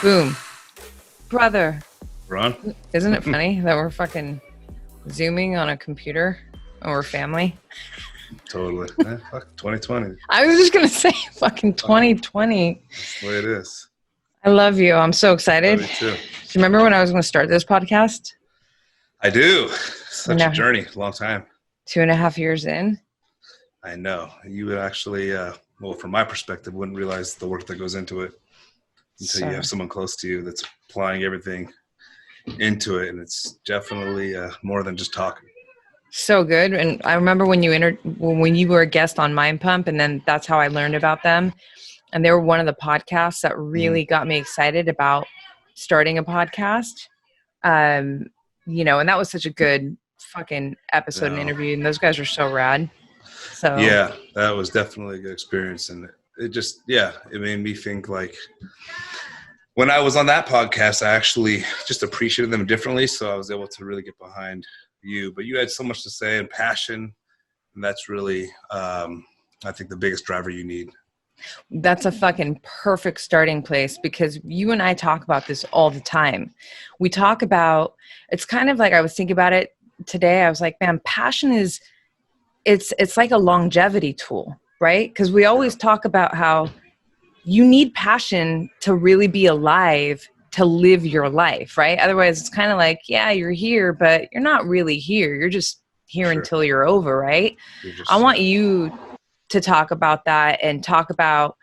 Boom. Brother. Ron? Isn't it funny that we're fucking Zooming on a computer and we're family? Totally. Fuck 2020. I was just going to say fucking 2020. That's the way it is. I love you. I'm so excited. Love you too. Do you remember when I was going to start this podcast? I do. Such a journey. Long time. 2.5 years in. I know. You would actually, well, from my perspective, wouldn't realize the work that goes into it until you have someone close to you that's applying everything into it. And it's definitely more than just talking. So good. And I remember when you were a guest on Mind Pump, and then that's how I learned about them. And they were one of the podcasts that really got me excited about starting a podcast. And that was such a good fucking episode and interview. And those guys are so rad. So yeah, that was definitely a good experience. And it just, it made me think like when I was on that podcast, I actually just appreciated them differently. So I was able to really get behind you, but you had so much to say and passion. And that's really, I think the biggest driver you need. That's a fucking perfect starting place, because you and I talk about this all the time. We talk about, it's kind of like, I was thinking about it today. I was like, man, passion is, it's like a longevity tool, right? Because we always talk about how you need passion to really be alive, to live your life, right? Otherwise it's kind of like, yeah, you're here, but you're not really here. You're just here until you're over, right? I want you to talk about that and talk about,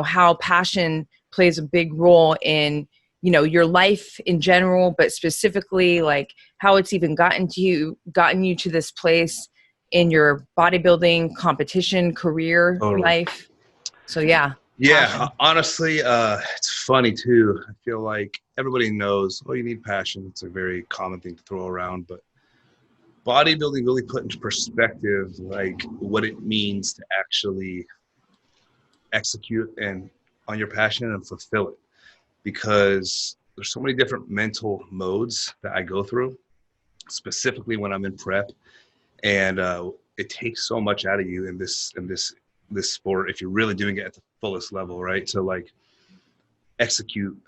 how passion plays a big role in, your life in general, but specifically like how it's even gotten you to this place in your bodybuilding competition career life. So yeah. Yeah, honestly, it's funny too. I feel like everybody knows, you need passion. It's a very common thing to throw around, but bodybuilding really put into perspective like what it means to actually execute and on your passion and fulfill it, because there's so many different mental modes that I go through, specifically when I'm in prep, and it takes so much out of you in this sport if you're really doing it at the fullest level, right? To like execute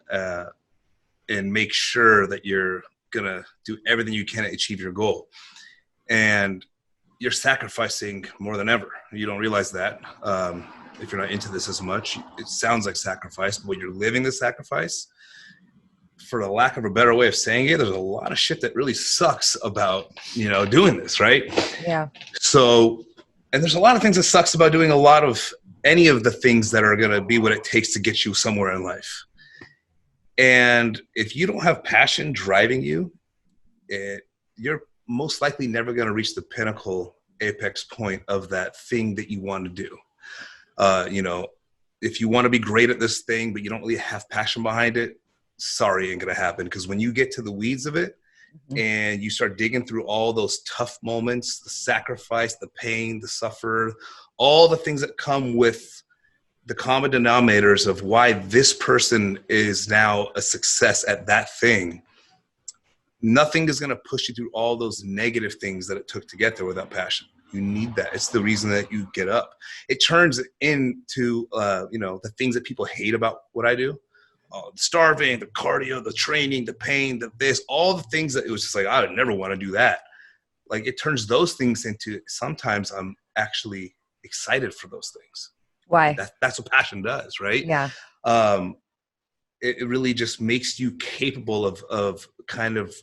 and make sure that you're gonna do everything you can to achieve your goal. And you're sacrificing more than ever. You don't realize that if you're not into this as much. It sounds like sacrifice, but when you're living the sacrifice, for the lack of a better way of saying it, there's a lot of shit that really sucks about, doing this, right? Yeah. So, and there's a lot of things that sucks about doing a lot of any of the things that are going to be what it takes to get you somewhere in life. And if you don't have passion driving you, you're most likely never going to reach the pinnacle apex point of that thing that you want to do. If you want to be great at this thing, but you don't really have passion behind it, sorry, ain't going to happen. Because when you get to the weeds of it and you start digging through all those tough moments, the sacrifice, the pain, the suffer, all the things that come with the common denominators of why this person is now a success at that thing, nothing is going to push you through all those negative things that it took to get there without passion. You need that. It's the reason that you get up. It turns into, the things that people hate about what I do. The starving, the cardio, the training, the pain, all the things that it was just like, I would never want to do that. Like, it turns those things into, sometimes I'm actually excited for those things. Why? That's what passion does, right? Yeah. It really just makes you capable of kind of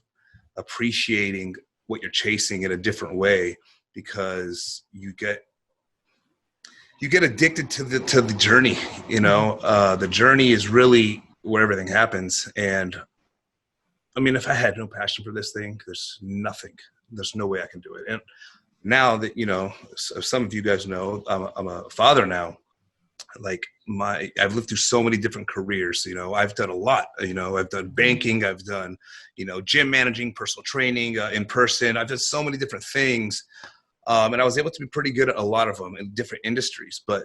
appreciating what you're chasing in a different way, because you get addicted to the journey. The journey is really where everything happens. And I mean, if I had no passion for this thing, there's no way I can do it. And now that, some of you guys know, I'm a father now. Like I've lived through so many different careers. I've done a lot. I've done banking. I've done, gym managing, personal training, in person. I've done so many different things. And I was able to be pretty good at a lot of them in different industries. But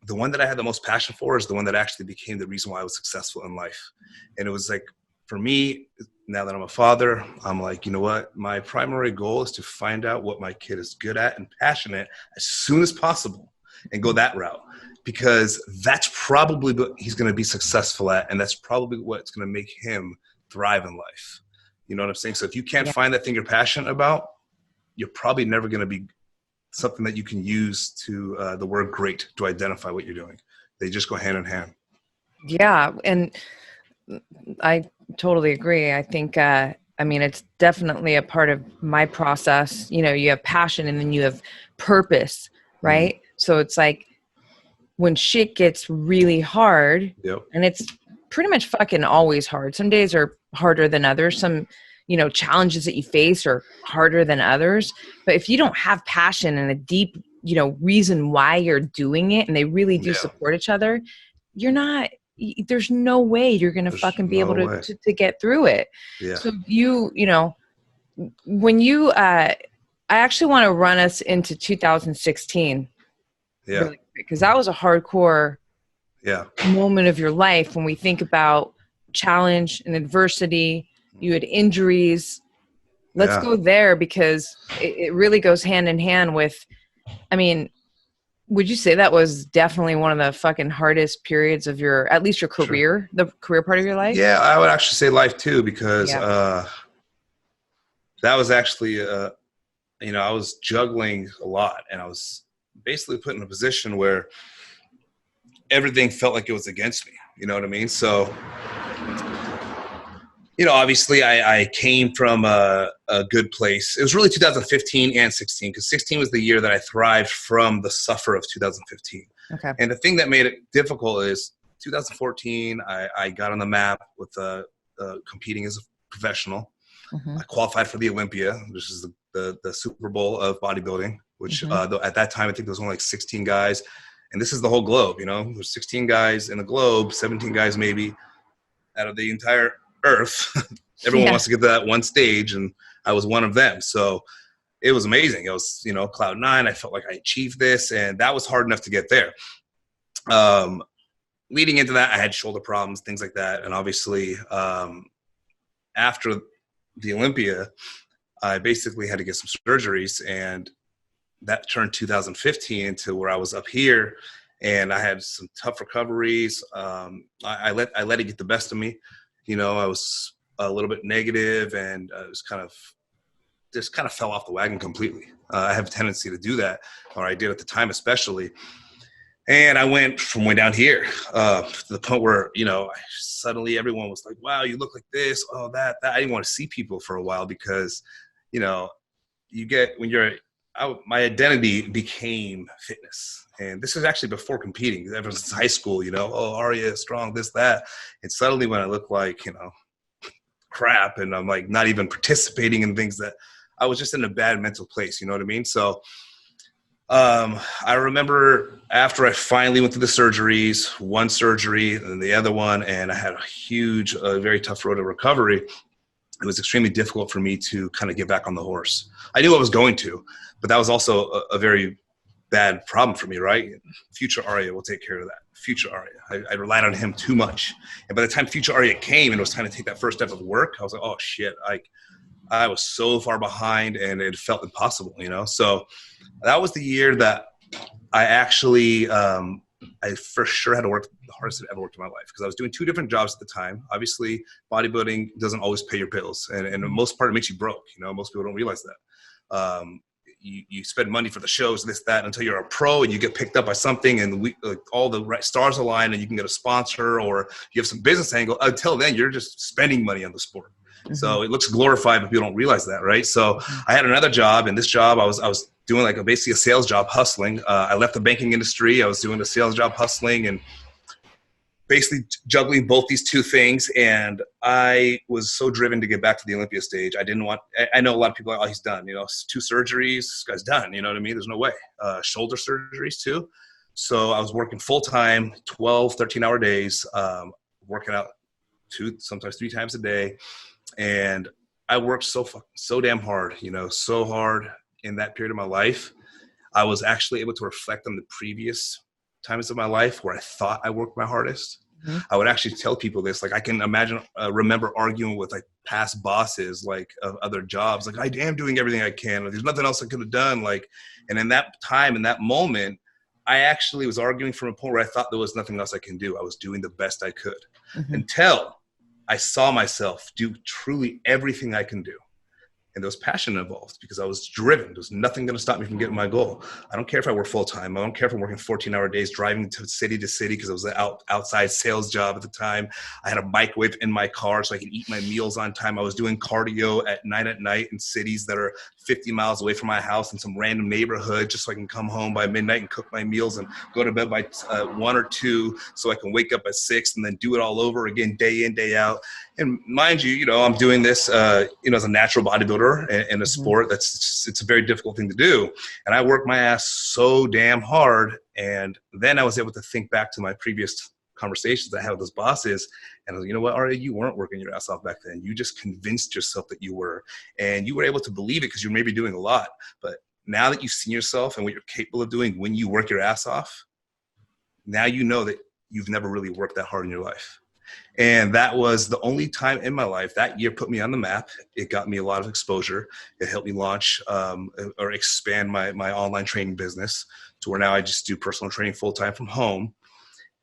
the one that I had the most passion for is the one that actually became the reason why I was successful in life. And it was like, for me, now that I'm a father, I'm like, you know what? My primary goal is to find out what my kid is good at and passionate as soon as possible. and go that route, because that's probably what he's going to be successful at. And that's probably what's going to make him thrive in life. You know what I'm saying? So if you can't find that thing you're passionate about, you're probably never going to be something that you can use to the word great to identify what you're doing. They just go hand in hand. Yeah. And I totally agree. I think, I mean, it's definitely a part of my process. You know, you have passion and then you have purpose, right? Mm-hmm. So it's like when shit gets really hard, and it's pretty much fucking always hard. Some days are harder than others. Some, you know, challenges that you face are harder than others. But if you don't have passion and a deep, you know, reason why you're doing it, and they really do support each other, there's no way you're going to fucking be able to get through it. Yeah. So you know, when you, I actually want to run us into 2016. Yeah. Really, because that was a hardcore moment of your life. When we think about challenge and adversity, you had injuries. Let's go there, because it really goes hand in hand with, I mean, would you say that was definitely one of the fucking hardest periods of at least your career, the career part of your life? Yeah, I would actually say life too, because that was actually, you know, I was juggling a lot, and I was basically put in a position where everything felt like it was against me. You know what I mean? So, you know, obviously I came from a good place. It was really 2015 and 16, because 16 was the year that I thrived from the suffer of 2015. Okay. And the thing that made it difficult is 2014, I got on the map with competing as a professional. Mm-hmm. I qualified for the Olympia, which is the Super Bowl of bodybuilding, which at that time, I think there was only like 16 guys. And this is the whole globe, you know. There's 16 guys in the globe, 17 guys maybe out of the entire earth. Everyone wants to get to that one stage, and I was one of them. So it was amazing. It was, you know, cloud nine. I felt like I achieved this, and that was hard enough to get there. Leading into that, I had shoulder problems, things like that. And obviously, after the Olympia, I basically had to get some surgeries, and that turned 2015 into where I was up here, and I had some tough recoveries. I let it get the best of me. You know, I was a little bit negative, and it was just kind of fell off the wagon completely. I have a tendency to do that, or I did at the time especially. And I went from way down here to the point where, you know, suddenly everyone was like, wow, you look like this, oh, that. I didn't want to see people for a while, because, you know, my identity became fitness. And this was actually before competing. Ever since high school, you know, oh, Arya is strong, this, that. And suddenly when I look like, you know, crap, and I'm like not even participating in things, that I was just in a bad mental place, you know what I mean? So I remember after I finally went through the surgeries, one surgery and the other one, and I had a huge, very tough road to recovery. It was extremely difficult for me to kind of get back on the horse. I knew I was going to, but that was also a very bad problem for me, right? Future Arya will take care of that. Future Arya. I relied on him too much. And by the time Future Arya came and it was time to take that first step of work, I was like, oh shit, I was so far behind, and it felt impossible, you know? So that was the year that I actually, I for sure had to work the hardest I've ever worked in my life, because I was doing 2 different jobs at the time. Obviously, bodybuilding doesn't always pay your bills, and the most part, it makes you broke. You know, most people don't realize that. You spend money for the shows, this, that, until you're a pro and you get picked up by something, and all the right stars align, and you can get a sponsor or you have some business angle. Until then, you're just spending money on the sport. Mm-hmm. So it looks glorified, but people don't realize that, right? So I had another job, and this job I was doing like basically a sales job, hustling. I left the banking industry. I was doing a sales job, hustling, and basically juggling both these 2 things. And I was so driven to get back to the Olympia stage. I know a lot of people are like, oh, he's done, you know, 2 surgeries, this guy's done. You know what I mean? There's no way. Shoulder surgeries too. So I was working full time, 12, 13-hour days, working out 2, sometimes 3 times a day. And I worked so damn hard, you know, so hard in that period of my life. I was actually able to reflect on the previous times of my life where I thought I worked my hardest. Mm-hmm. I would actually tell people this, like I can remember arguing with like past bosses, like of other jobs, like I am doing everything I can. Like, there's nothing else I could have done. Like, and in that time, in that moment, I actually was arguing from a point where I thought there was nothing else I can do. I was doing the best I could until I saw myself do truly everything I can do. And there was passion involved because I was driven. There's nothing going to stop me from getting my goal. I don't care if I work full time. I don't care if I'm working 14-hour days, driving to city because it was an outside sales job at the time. I had a microwave in my car so I could eat my meals on time. I was doing cardio at night in cities that are 50 miles away from my house in some random neighborhood just so I can come home by midnight and cook my meals and go to bed by 1 or 2 so I can wake up at 6 and then do it all over again, day in, day out. And mind you, I'm doing this, as a natural bodybuilder in a sport it's a very difficult thing to do. And I worked my ass so damn hard. And then I was able to think back to my previous conversations I had with those bosses. And I was, you know what, Arya, you weren't working your ass off back then. You just convinced yourself that you were. And you were able to believe it because you were maybe doing a lot. But now that you've seen yourself and what you're capable of doing when you work your ass off, now you know that you've never really worked that hard in your life. And that was the only time in my life that year put me on the map. It got me a lot of exposure. It helped me launch or expand my online training business to where now I just do personal training full-time from home.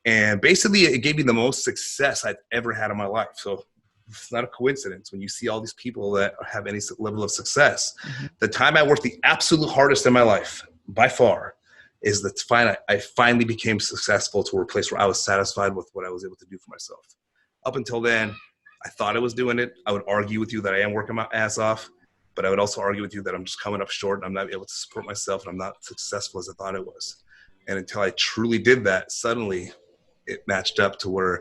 And basically it gave me the most success I've ever had in my life. So it's not a coincidence when you see all these people that have any level of success. The time I worked the absolute hardest in my life by far is that I finally became successful to a place where I was satisfied with what I was able to do for myself. Up until then, I thought I was doing it. I would argue with you that I am working my ass off, but I would also argue with you that I'm just coming up short and I'm not able to support myself and I'm not successful as I thought I was. And until I truly did that, suddenly it matched up to where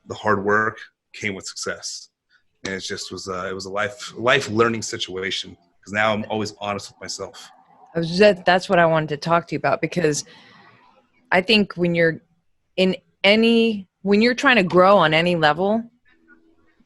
the hard work came with success. And it just was it was a life learning situation because now I'm always honest with myself. That's what I wanted to talk to you about, because I think when you're trying to grow on any level,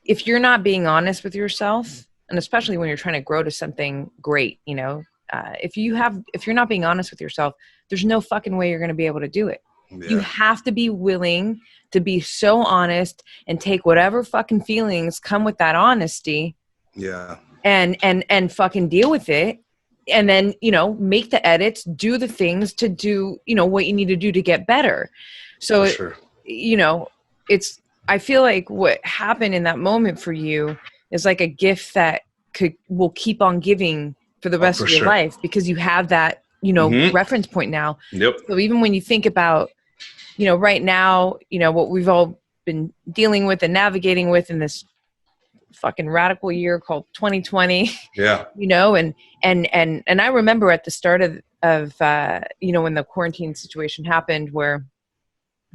if you're not being honest with yourself, and especially when you're trying to grow to something great, if you're not being honest with yourself, there's no fucking way you're going to be able to do it. Yeah. You have to be willing to be so honest and take whatever fucking feelings come with that honesty. Yeah. And fucking deal with it. And then, make the edits, do the things to do, what you need to do to get better. So, sure. I feel like what happened in that moment for you is like a gift that will keep on giving for the rest of your life, because you have that, reference point now. Yep. So even when you think about, right now, what we've all been dealing with and navigating with in this fucking radical year called 2020. Yeah. And I remember at the start of when the quarantine situation happened, where,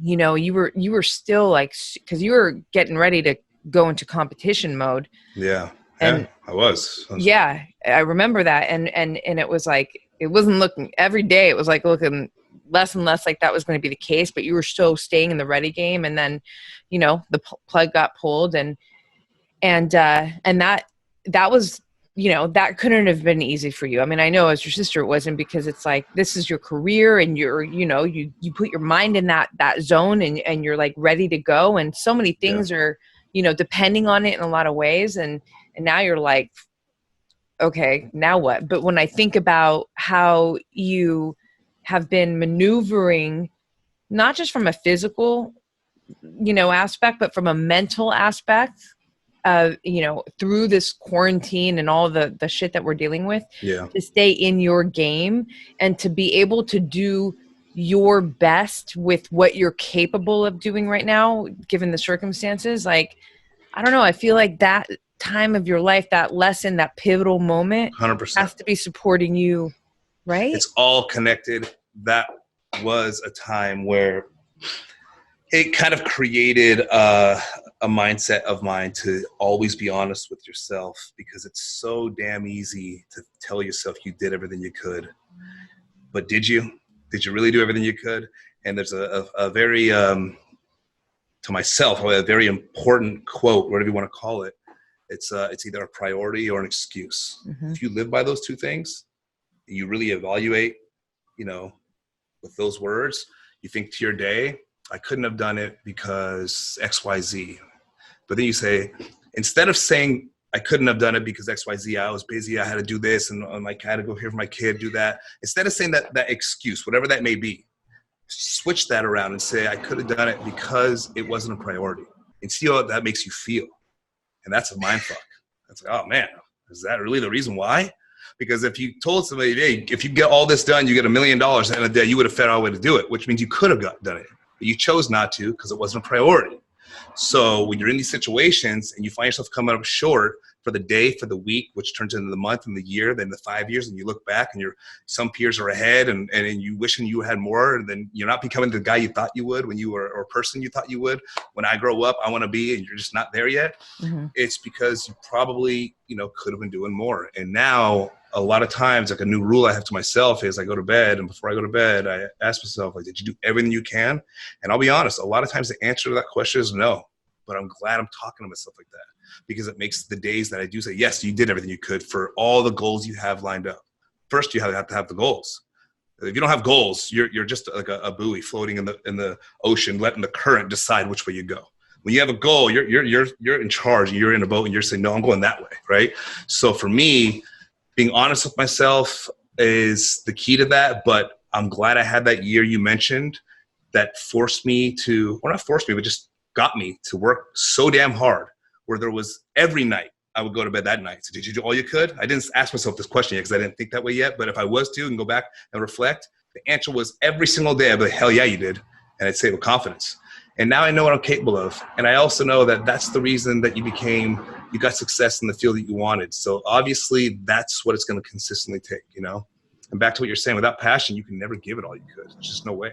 you were still like, cause you were getting ready to go into competition mode. Yeah. And I was. Yeah, I remember that. And it was like, it wasn't looking every day. It was like looking less and less like that was going to be the case, but you were still staying in the ready game. And then, the plug got pulled and that was, that couldn't have been easy for you. I mean, I know as your sister it wasn't, because it's like, this is your career and you're, you put your mind in that zone and you're like ready to go. And so many things are, depending on it in a lot of ways. And now you're like, okay, now what? But when I think about how you have been maneuvering, not just from a physical, aspect, but from a mental aspect, through this quarantine and all the shit that we're dealing with, to stay in your game and to be able to do your best with what you're capable of doing right now, given the circumstances. Like, I don't know, I feel like that time of your life, that lesson, that pivotal moment 100% has to be supporting you, right? It's all connected. That was a time where it kind of created a mindset of mine to always be honest with yourself, because it's so damn easy to tell yourself you did everything you could. But did you? Did you really do everything you could? And there's a very, to myself, a very important quote, whatever you want to call it. It's either a priority or an excuse. Mm-hmm. If you live by those two things, you really evaluate, with those words, you think to your day, I couldn't have done it because X, Y, Z. But then you say, instead of saying I couldn't have done it because X, Y, Z, I was busy, I had to do this, and I had to go here for my kid, do that. Instead of saying that excuse, whatever that may be, switch that around and say, I could have done it because it wasn't a priority, and see how that makes you feel. And that's a mind fuck. It's like, oh man, is that really the reason why? Because if you told somebody, hey, if you get all this done, you get $1 million at the end of the day, you would have found out a way to do it, which means you could have done it. But you chose not to because it wasn't a priority. So when you're in these situations and you find yourself coming up short for the day, for the week, which turns into the month and the year, then the 5 years, and you look back and some peers are ahead and you wishing you had more, and then you're not becoming the guy you thought you would when you were, or person you thought you would. When I grow up, I want to be, and you're just not there yet. Mm-hmm. It's because you probably, could have been doing more. And now a lot of times, like a new rule I have to myself is I go to bed, and before I go to bed, I ask myself, like, did you do everything you can? And I'll be honest, a lot of times the answer to that question is no, but I'm glad I'm talking to myself like that, because it makes the days that I do say, yes, you did everything you could for all the goals you have lined up. First, you have to have the goals. If you don't have goals, you're just like a buoy floating in the ocean, letting the current decide which way you go. When you have a goal, you're in charge, and you're in a boat, and you're saying, no, I'm going that way, right? So for me, being honest with myself is the key to that. But I'm glad I had that year you mentioned that forced me to, or not forced me, but just got me to work so damn hard, where there was every night I would go to bed that night. So did you do all you could? I didn't ask myself this question yet because I didn't think that way yet. But if I was to and go back and reflect, the answer was every single day I'd be like, hell yeah, you did. And I'd say it with confidence. And now I know what I'm capable of. And I also know that that's the reason that you got success in the field that you wanted. So obviously that's what it's going to consistently take, And back to what you're saying, without passion, you can never give it all you could. There's just no way.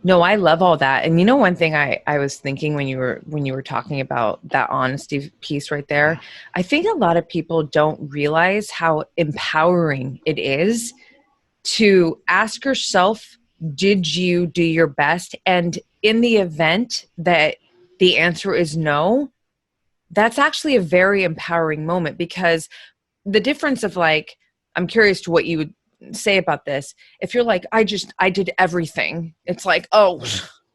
No, I love all that. And one thing I was thinking when you were talking about that honesty piece right there, I think a lot of people don't realize how empowering it is to ask yourself, did you do your best? And in the event that the answer is no, that's actually a very empowering moment, because the difference of, like, I'm curious to what you would say about this. If you're like, I did everything, it's like, oh,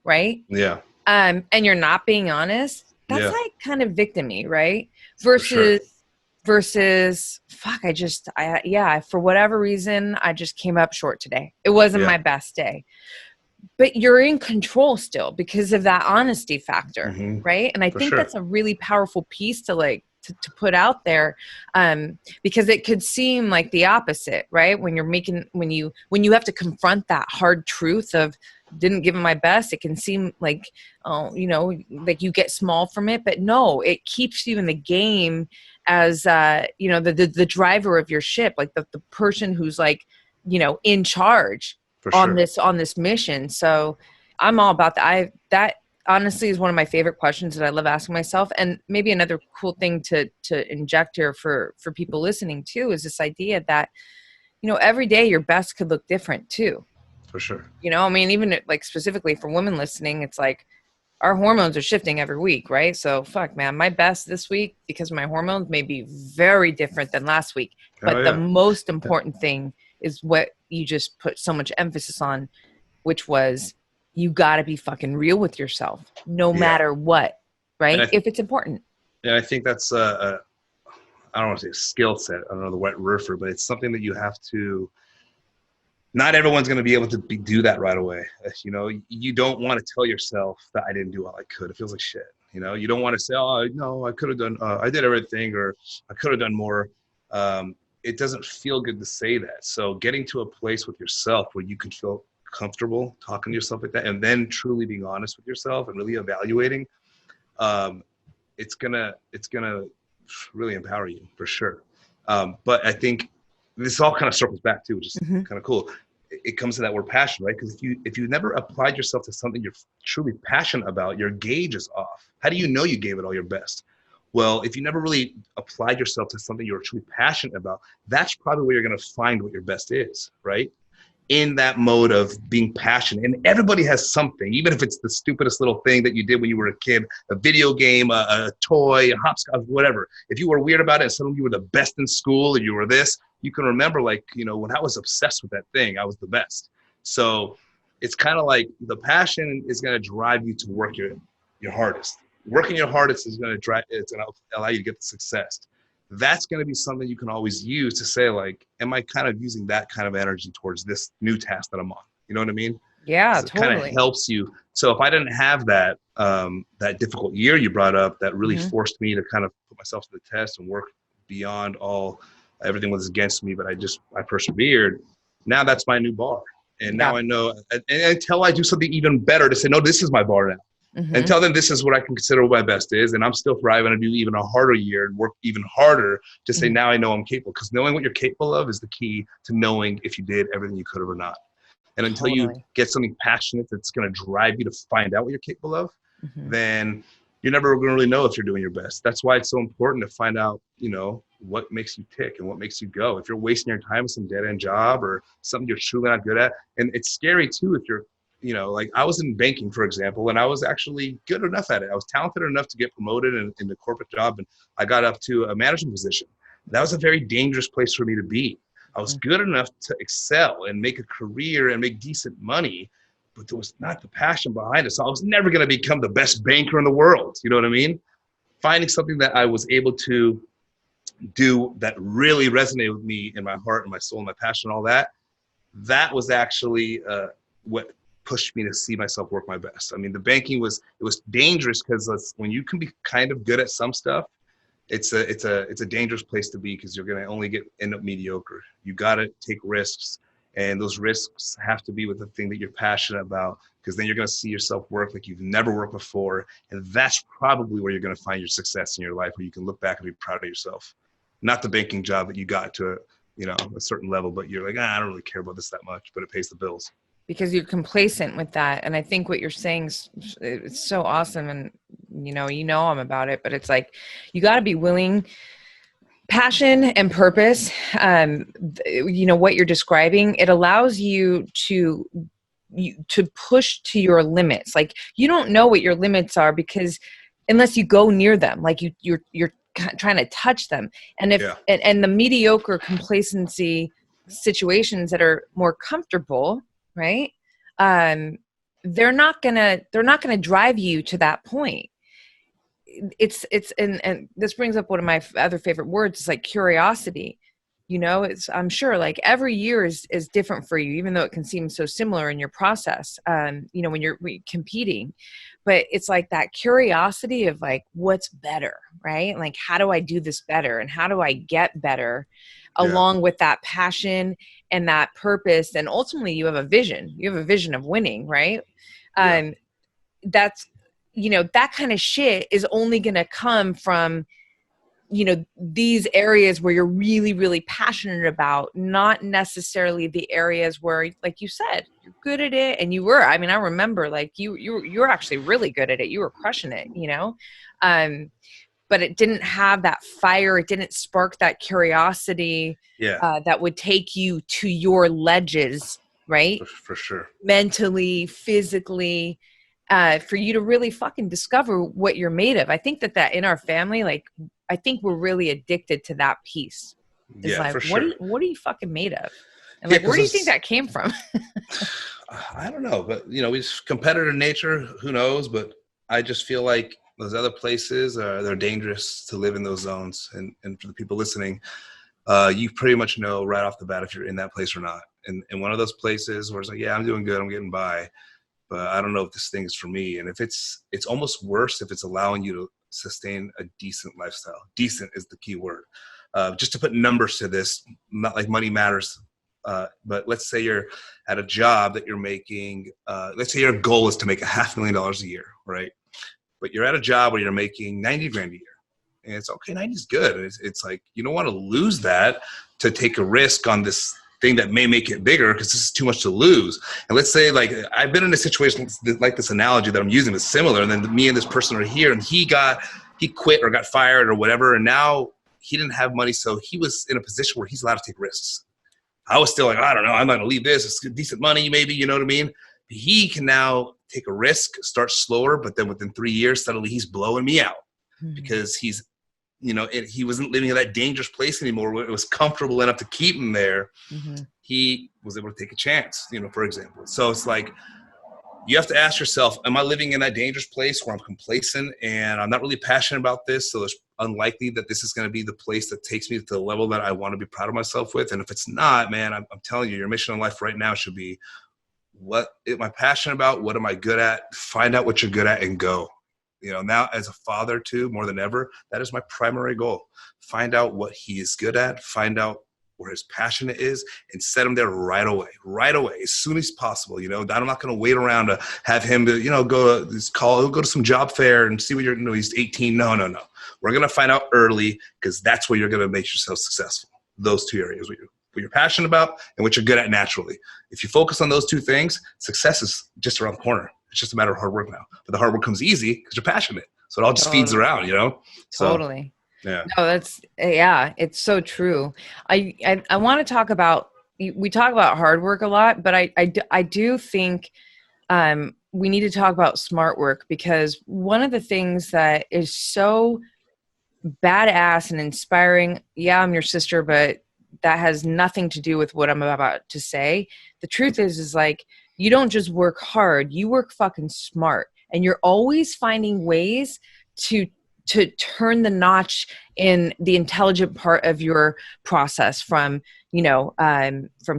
right? Yeah. And you're not being honest, that's like kind of victim-y, right? Versus fuck, for whatever reason, I just came up short today. It wasn't my best day. But you're in control still because of that honesty factor, right? And I think that's a really powerful piece to to put out there, because it could seem like the opposite, right? When you have to confront that hard truth of didn't give it my best, it can seem like, like you get small from it, but no, it keeps you in the game as, the driver of your ship, like the person who's in charge on this mission. So I'm all about that. That honestly is one of my favorite questions that I love asking myself. And maybe another cool thing to inject here for people listening too is this idea that, every day your best could look different too. For sure. Even like specifically for women listening, it's like our hormones are shifting every week, right? So fuck, man, my best this week because of my hormones may be very different than last week. But the most important thing is what you just put so much emphasis on, which was you got to be fucking real with yourself no matter what, right? If it's important. And I think that's I don't want to say a skill set. I don't know the right word for it, but it's something that you have to, not everyone's going to be able to do that right away. You don't want to tell yourself that I didn't do all I could. It feels like shit. You don't want to say, oh, no, I could have done, I did everything, or I could have done more. It doesn't feel good to say that. So getting to a place with yourself where you can feel comfortable talking to yourself like that, and then truly being honest with yourself and really evaluating, it's gonna really empower you for sure. But I think this all kind of circles back too, which is kind of cool. It comes to that word passion, right? Because if you never applied yourself to something you're truly passionate about, your gauge is off. How do you know you gave it all your best? Well, if you never really applied yourself to something you're truly passionate about, that's probably where you're going to find what your best is, right? In that mode of being passionate. And everybody has something, even if it's the stupidest little thing that you did when you were a kid, a video game, a toy, a hopscotch, whatever. If you were weird about it and suddenly you were the best in school and you were this, you can remember, like, when I was obsessed with that thing, I was the best. So it's kind of like the passion is going to drive you to work your hardest. Working your hardest is going to allow you to get the success. That's going to be something you can always use to say, like, am I kind of using that kind of energy towards this new task that I'm on? You know what I mean? Yeah, It kind of totally. helps you. So if I didn't have that, that difficult year you brought up, that really forced me to kind of put myself to the test and work beyond everything was against me, but I persevered. Now that's my new bar. And Yeah. now I know, and until I do something even better to say, no, this is my bar now. And tell them this is what I can consider what my best is. And I'm still thriving to do even a harder year and work even harder to say, now I know I'm capable. Because knowing what you're capable of is the key to knowing if you did everything you could have or not. And until you get something passionate that's going to drive you to find out what you're capable of, then you're never going to really know if you're doing your best. That's why it's so important to find out, what makes you tick and what makes you go. If you're wasting your time with some dead-end job or something you're truly not good at, and it's scary too if you're, like I was in banking, for example, and I was actually good enough at it. I was talented enough to get promoted in the corporate job, and I got up to a management position. That was a very dangerous place for me to be. I was good enough to excel and make a career and make decent money, but there was not the passion behind it. So I was never going to become the best banker in the world. You know what I mean? Finding something that I was able to do that really resonated with me in my heart and my soul and my passion and all that, that was actually what pushed me to see myself work my best. I mean, the banking was dangerous because when you can be kind of good at some stuff, it's a dangerous place to be because you're going to only end up mediocre. You got to take risks, and those risks have to be with the thing that you're passionate about, because then you're going to see yourself work like you've never worked before. And that's probably where you're going to find your success in your life, where you can look back and be proud of yourself. Not the banking job that you got to a certain level, but you're like, I don't really care about this that much, but it pays the bills. Because you're complacent with that. And I think what you're saying is it's so awesome. And I'm about it, but it's like, you got to be willing, passion and purpose. What you're describing, it allows you to push to your limits. Like, you don't know what your limits are because unless you go near them, like you're trying to touch them. And and the mediocre complacency situations that are more comfortable, right? They're not gonna drive you to that point. It's and this brings up one of my other favorite words. It's like curiosity. I'm sure like every year is different for you, even though it can seem so similar in your process. When you're competing, but it's like that curiosity of like, what's better, right? Like, how do I do this better, and how do I get better? Along with that passion and that purpose, and ultimately you have a vision. You have a vision of winning, right? That's that kind of shit is only going to come from these areas where you're really, really passionate about, not necessarily the areas where, like you said, you're good at it. And you were, I remember like you were actually really good at it. You were crushing it, but it didn't have that fire. It didn't spark that curiosity that would take you to your ledges, right? For sure. Mentally, physically, for you to really fucking discover what you're made of. I think that in our family, like, I think we're really addicted to that piece. It's like, for sure. What are you fucking made of? And like, where do you think that came from? I don't know, but we just competitive nature, who knows? But I just feel like those other places they're dangerous to live in those zones. And for the people listening, you pretty much know right off the bat if you're in that place or not. And one of those places where it's like, yeah, I'm doing good, I'm getting by, but I don't know if this thing is for me. And if it's almost worse if it's allowing you to sustain a decent lifestyle. Decent is the key word. Just to put numbers to this, not like money matters, but let's say you're at a job that you're making, let's say your goal is to make $500,000 a year, right? But you're at a job where you're making 90 grand a year. And it's okay, 90 is good. It's like, you don't want to lose that to take a risk on this thing that may make it bigger because this is too much to lose. And let's say, like, I've been in a situation like this analogy that I'm using is similar. And then me and this person are here, and he quit or got fired or whatever. And now he didn't have money. So he was in a position where he's allowed to take risks. I was still like, I don't know, I'm not going to leave this. It's decent money, maybe, you know what I mean? He can now take a risk, start slower, but then within 3 years, suddenly he's blowing me out because he's, he wasn't living in that dangerous place anymore where it was comfortable enough to keep him there. He was able to take a chance, for example. So it's like, you have to ask yourself, am I living in that dangerous place where I'm complacent and I'm not really passionate about this? So it's unlikely that this is going to be the place that takes me to the level that I want to be proud of myself with. And if it's not, man, I'm telling you, your mission in life right now should be, what am I passionate about? What am I good at? Find out what you're good at and go. You know, now as a father too, more than ever, that is my primary goal. Find out what he is good at, find out where his passion is, and set him there right away, as soon as possible. You know, I'm not going to wait around to have him, go to some job fair and see what he's 18. No. We're going to find out early, because that's where you're going to make yourself successful. Those two areas, what you're passionate about and what you're good at naturally. If you focus on those two things, success is just around the corner. It's just a matter of hard work now. But the hard work comes easy because you're passionate. So it all just feeds around, you know? Totally. Yeah. No, it's so true. I want to talk about, we talk about hard work a lot, but I do think we need to talk about smart work, because one of the things that is so badass and inspiring, yeah, I'm your sister, but that has nothing to do with what I'm about to say. The truth is like, you don't just work hard, you work fucking smart, and you're always finding ways to turn the notch in the intelligent part of your process, from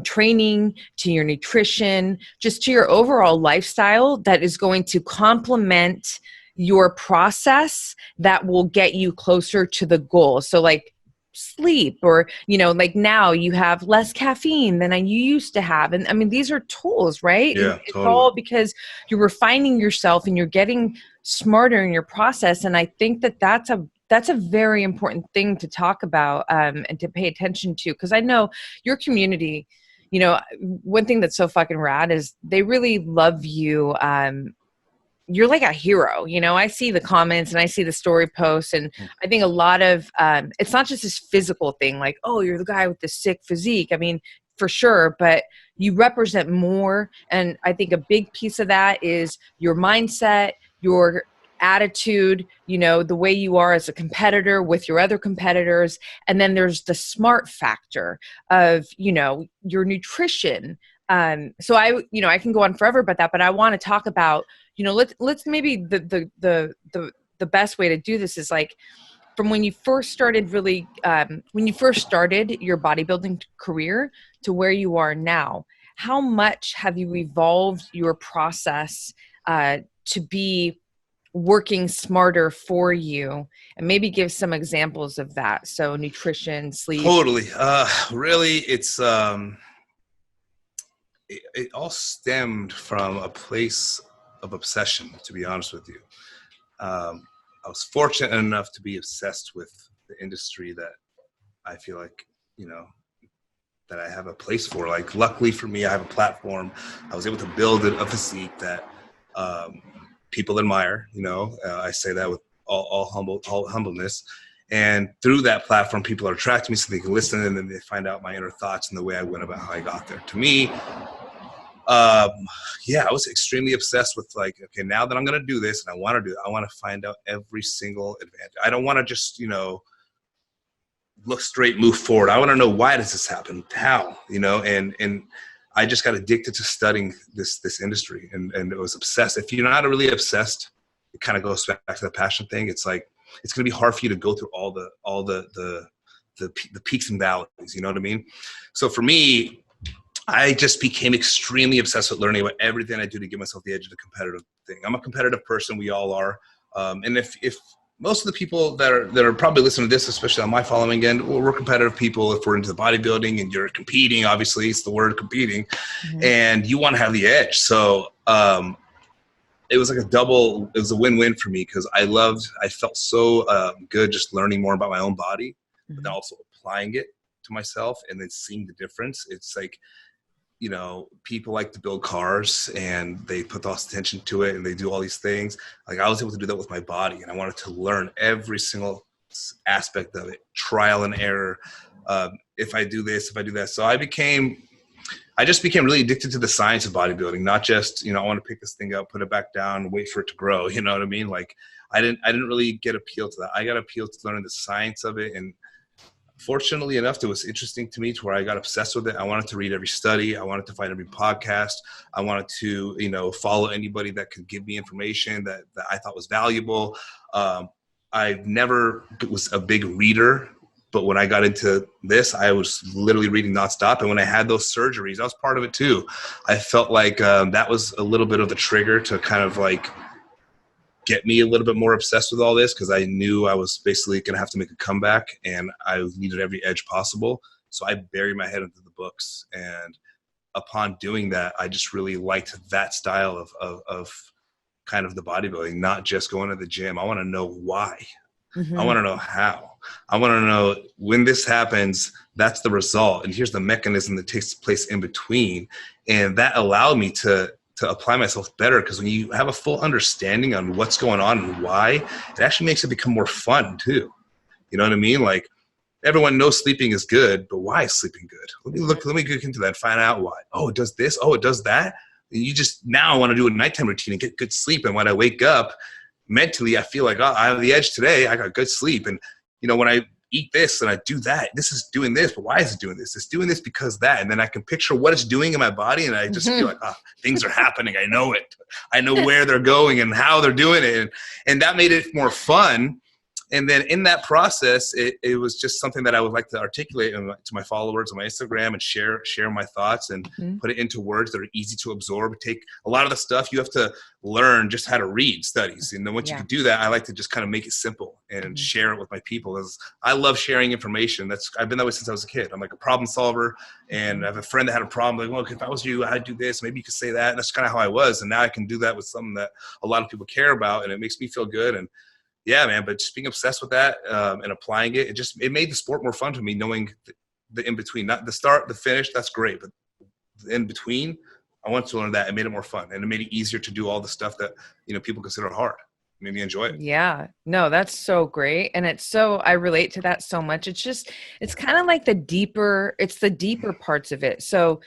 training to your nutrition, just to your overall lifestyle that is going to complement your process that will get you closer to the goal. So like sleep, or, like now you have less caffeine than you used to have. And I mean, these are tools, right? Yeah, It's totally. all because you're refining yourself and you're getting smarter in your process. And I think that's a very important thing to talk about and to pay attention to, because I know your community, one thing that's so fucking rad is they really love you. You're like a hero, I see the comments and I see the story posts, and I think a lot of, it's not just this physical thing, like, oh, you're the guy with the sick physique. I mean, for sure, but you represent more. And I think a big piece of that is your mindset, your attitude, the way you are as a competitor with your other competitors. And then there's the smart factor of, your nutrition. So I can go on forever about that, but I want to talk about, let's maybe the best way to do this is like, from when you first started when you first started your bodybuilding career to where you are now, how much have you evolved your process to be working smarter for you, and maybe give some examples of that? So nutrition, sleep. Totally. Really, it all stemmed from a place of obsession, to be honest with you. I was fortunate enough to be obsessed with the industry that I feel like, that I have a place for. Like, luckily for me, I have a platform. I was able to build a physique that people admire. I say that with all humbleness. And through that platform, people are attracted to me, so they can listen, and then they find out my inner thoughts and the way I went about how I got there. To me, I was extremely obsessed with like, okay, now that I'm going to do this and I want to do it, I want to find out every single advantage. I don't want to just, look straight, move forward. I want to know, why does this happen? How, and I just got addicted to studying this industry, and it was obsessed. If you're not really obsessed, it kind of goes back to the passion thing. It's like, it's going to be hard for you to go through all the peaks and valleys. You know what I mean? So for me, I just became extremely obsessed with learning about everything I do to give myself the edge of the competitive thing. I'm a competitive person. We all are. And if most of the people that are probably listening to this, especially on my following end, we're competitive people. If we're into the bodybuilding and you're competing, obviously it's the word competing, and you want to have the edge. So it was like it was a win-win for me, because I felt so good just learning more about my own body, but then also applying it to myself and then seeing the difference. It's like, people like to build cars and they put all this attention to it and they do all these things. Like, I was able to do that with my body, and I wanted to learn every single aspect of it, trial and error. If I do this, if I do that. So I just became really addicted to the science of bodybuilding, not just, I want to pick this thing up, put it back down, wait for it to grow. You know what I mean? Like, I didn't really get appealed to that. I got appealed to learning the science of it. And fortunately enough, it was interesting to me to where I got obsessed with it. I wanted to read every study. I wanted to find every podcast. I wanted to, follow anybody that could give me information that I thought was valuable. I never was a big reader But when I got into this, I was literally reading nonstop. And when I had those surgeries, I was part of it too. I felt like that was a little bit of the trigger to kind of like get me a little bit more obsessed with all this, because I knew I was basically going to have to make a comeback and I needed every edge possible. So I buried my head into the books. And upon doing that, I just really liked that style of kind of the bodybuilding, not just going to the gym. I want to know why. I want to know how. I want to know when this happens, that's the result. And here's the mechanism that takes place in between. And that allowed me to apply myself better, because when you have a full understanding on what's going on and why, it actually makes it become more fun too. You know what I mean? Like, everyone knows sleeping is good, but why is sleeping good? Let me get into that and find out why. Oh, it does this. Oh, it does that. And you just, now I want to do a nighttime routine and get good sleep. And when I wake up, mentally, I feel like, oh, I have the edge today. I got good sleep. And, you know, when I eat this and I do that, this is doing this, but why is it doing this? It's doing this because that. And then I can picture what it's doing in my body. And I just feel like, oh, things are happening. I know it. I know where they're going and how they're doing it. And that made it more fun. And then in that process, it was just something that I would like to articulate to my followers on my Instagram and share my thoughts and put it into words that are easy to absorb. Take a lot of the stuff you have to learn just how to read studies. And then once you can do that, I like to just kind of make it simple and share it with my people. Because I love sharing information. I've been that way since I was a kid. I'm like a problem solver. And I have a friend that had a problem. Like, well, if I was you, I'd do this. Maybe you could say that. And that's kind of how I was. And now I can do that with something that a lot of people care about. And it makes me feel good. And yeah, man, but just being obsessed with that and applying it, it made the sport more fun to me, knowing the in-between. Not the start, the finish, that's great. But the in-between, I wanted to learn that. It made it more fun. And it made it easier to do all the stuff that, you know, people consider hard. It made me enjoy it. Yeah, no, that's so great. And I relate to that so much. It's kind of like the deeper parts of it. So,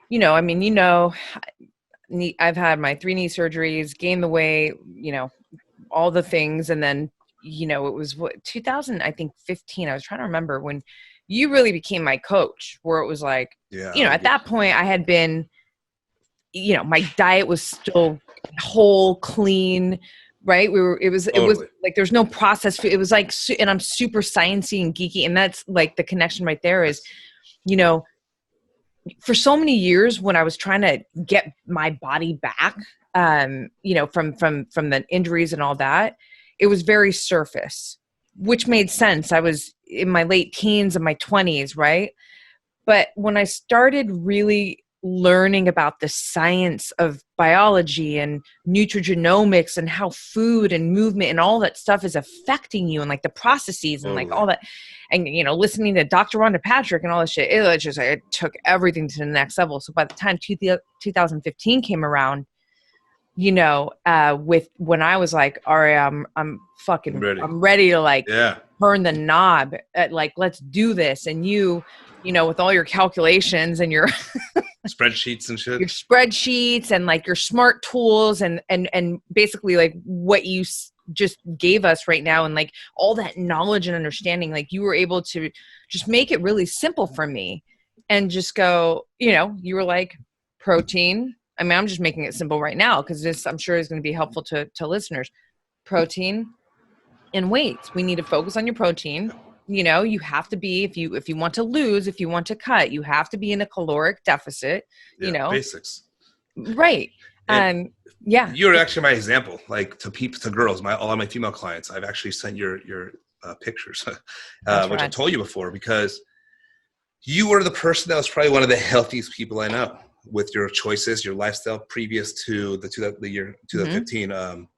you know, I mean, you know, I've had my 3 knee surgeries, gained the weight, you know, all the things. And then, you know, it was 2015. I was trying to remember when you really became my coach, where it was like, you know, at that point I had been, you know, my diet was still whole, clean, right? It was like, there's no processed food. It was like, and I'm super sciencey and geeky. And that's like the connection right there is, you know, for so many years when I was trying to get my body back, you know, from the injuries and all that, it was very surface, which made sense. I was in my late teens and my 20s, right? But when I started really learning about the science of biology and nutrigenomics and how food and movement and all that stuff is affecting you and like the processes and like all that, and, you know, listening to Dr. Rhonda Patrick and all this shit, it took everything to the next level. So by the time 2015 came around, you know, when I was like, Arya, I'm ready to like turn the knob at like, let's do this. And you know, with all your calculations and your spreadsheets and shit, your spreadsheets and like your smart tools and basically like what you just gave us right now. And like all that knowledge and understanding, like you were able to just make it really simple for me and just go, you know, you were like protein. I mean, I'm just making it simple right now because this, I'm sure, is going to be helpful to listeners. Protein and weights. We need to focus on your protein. You know, you have to be, if you want to lose, if you want to cut, you have to be in a caloric deficit, you know. Basics. Right. Yeah. You're actually my example, like to girls, all of my female clients. I've actually sent your pictures, which I told you before, because you were the person that was probably one of the healthiest people I know with your choices, your lifestyle previous to the year 2015.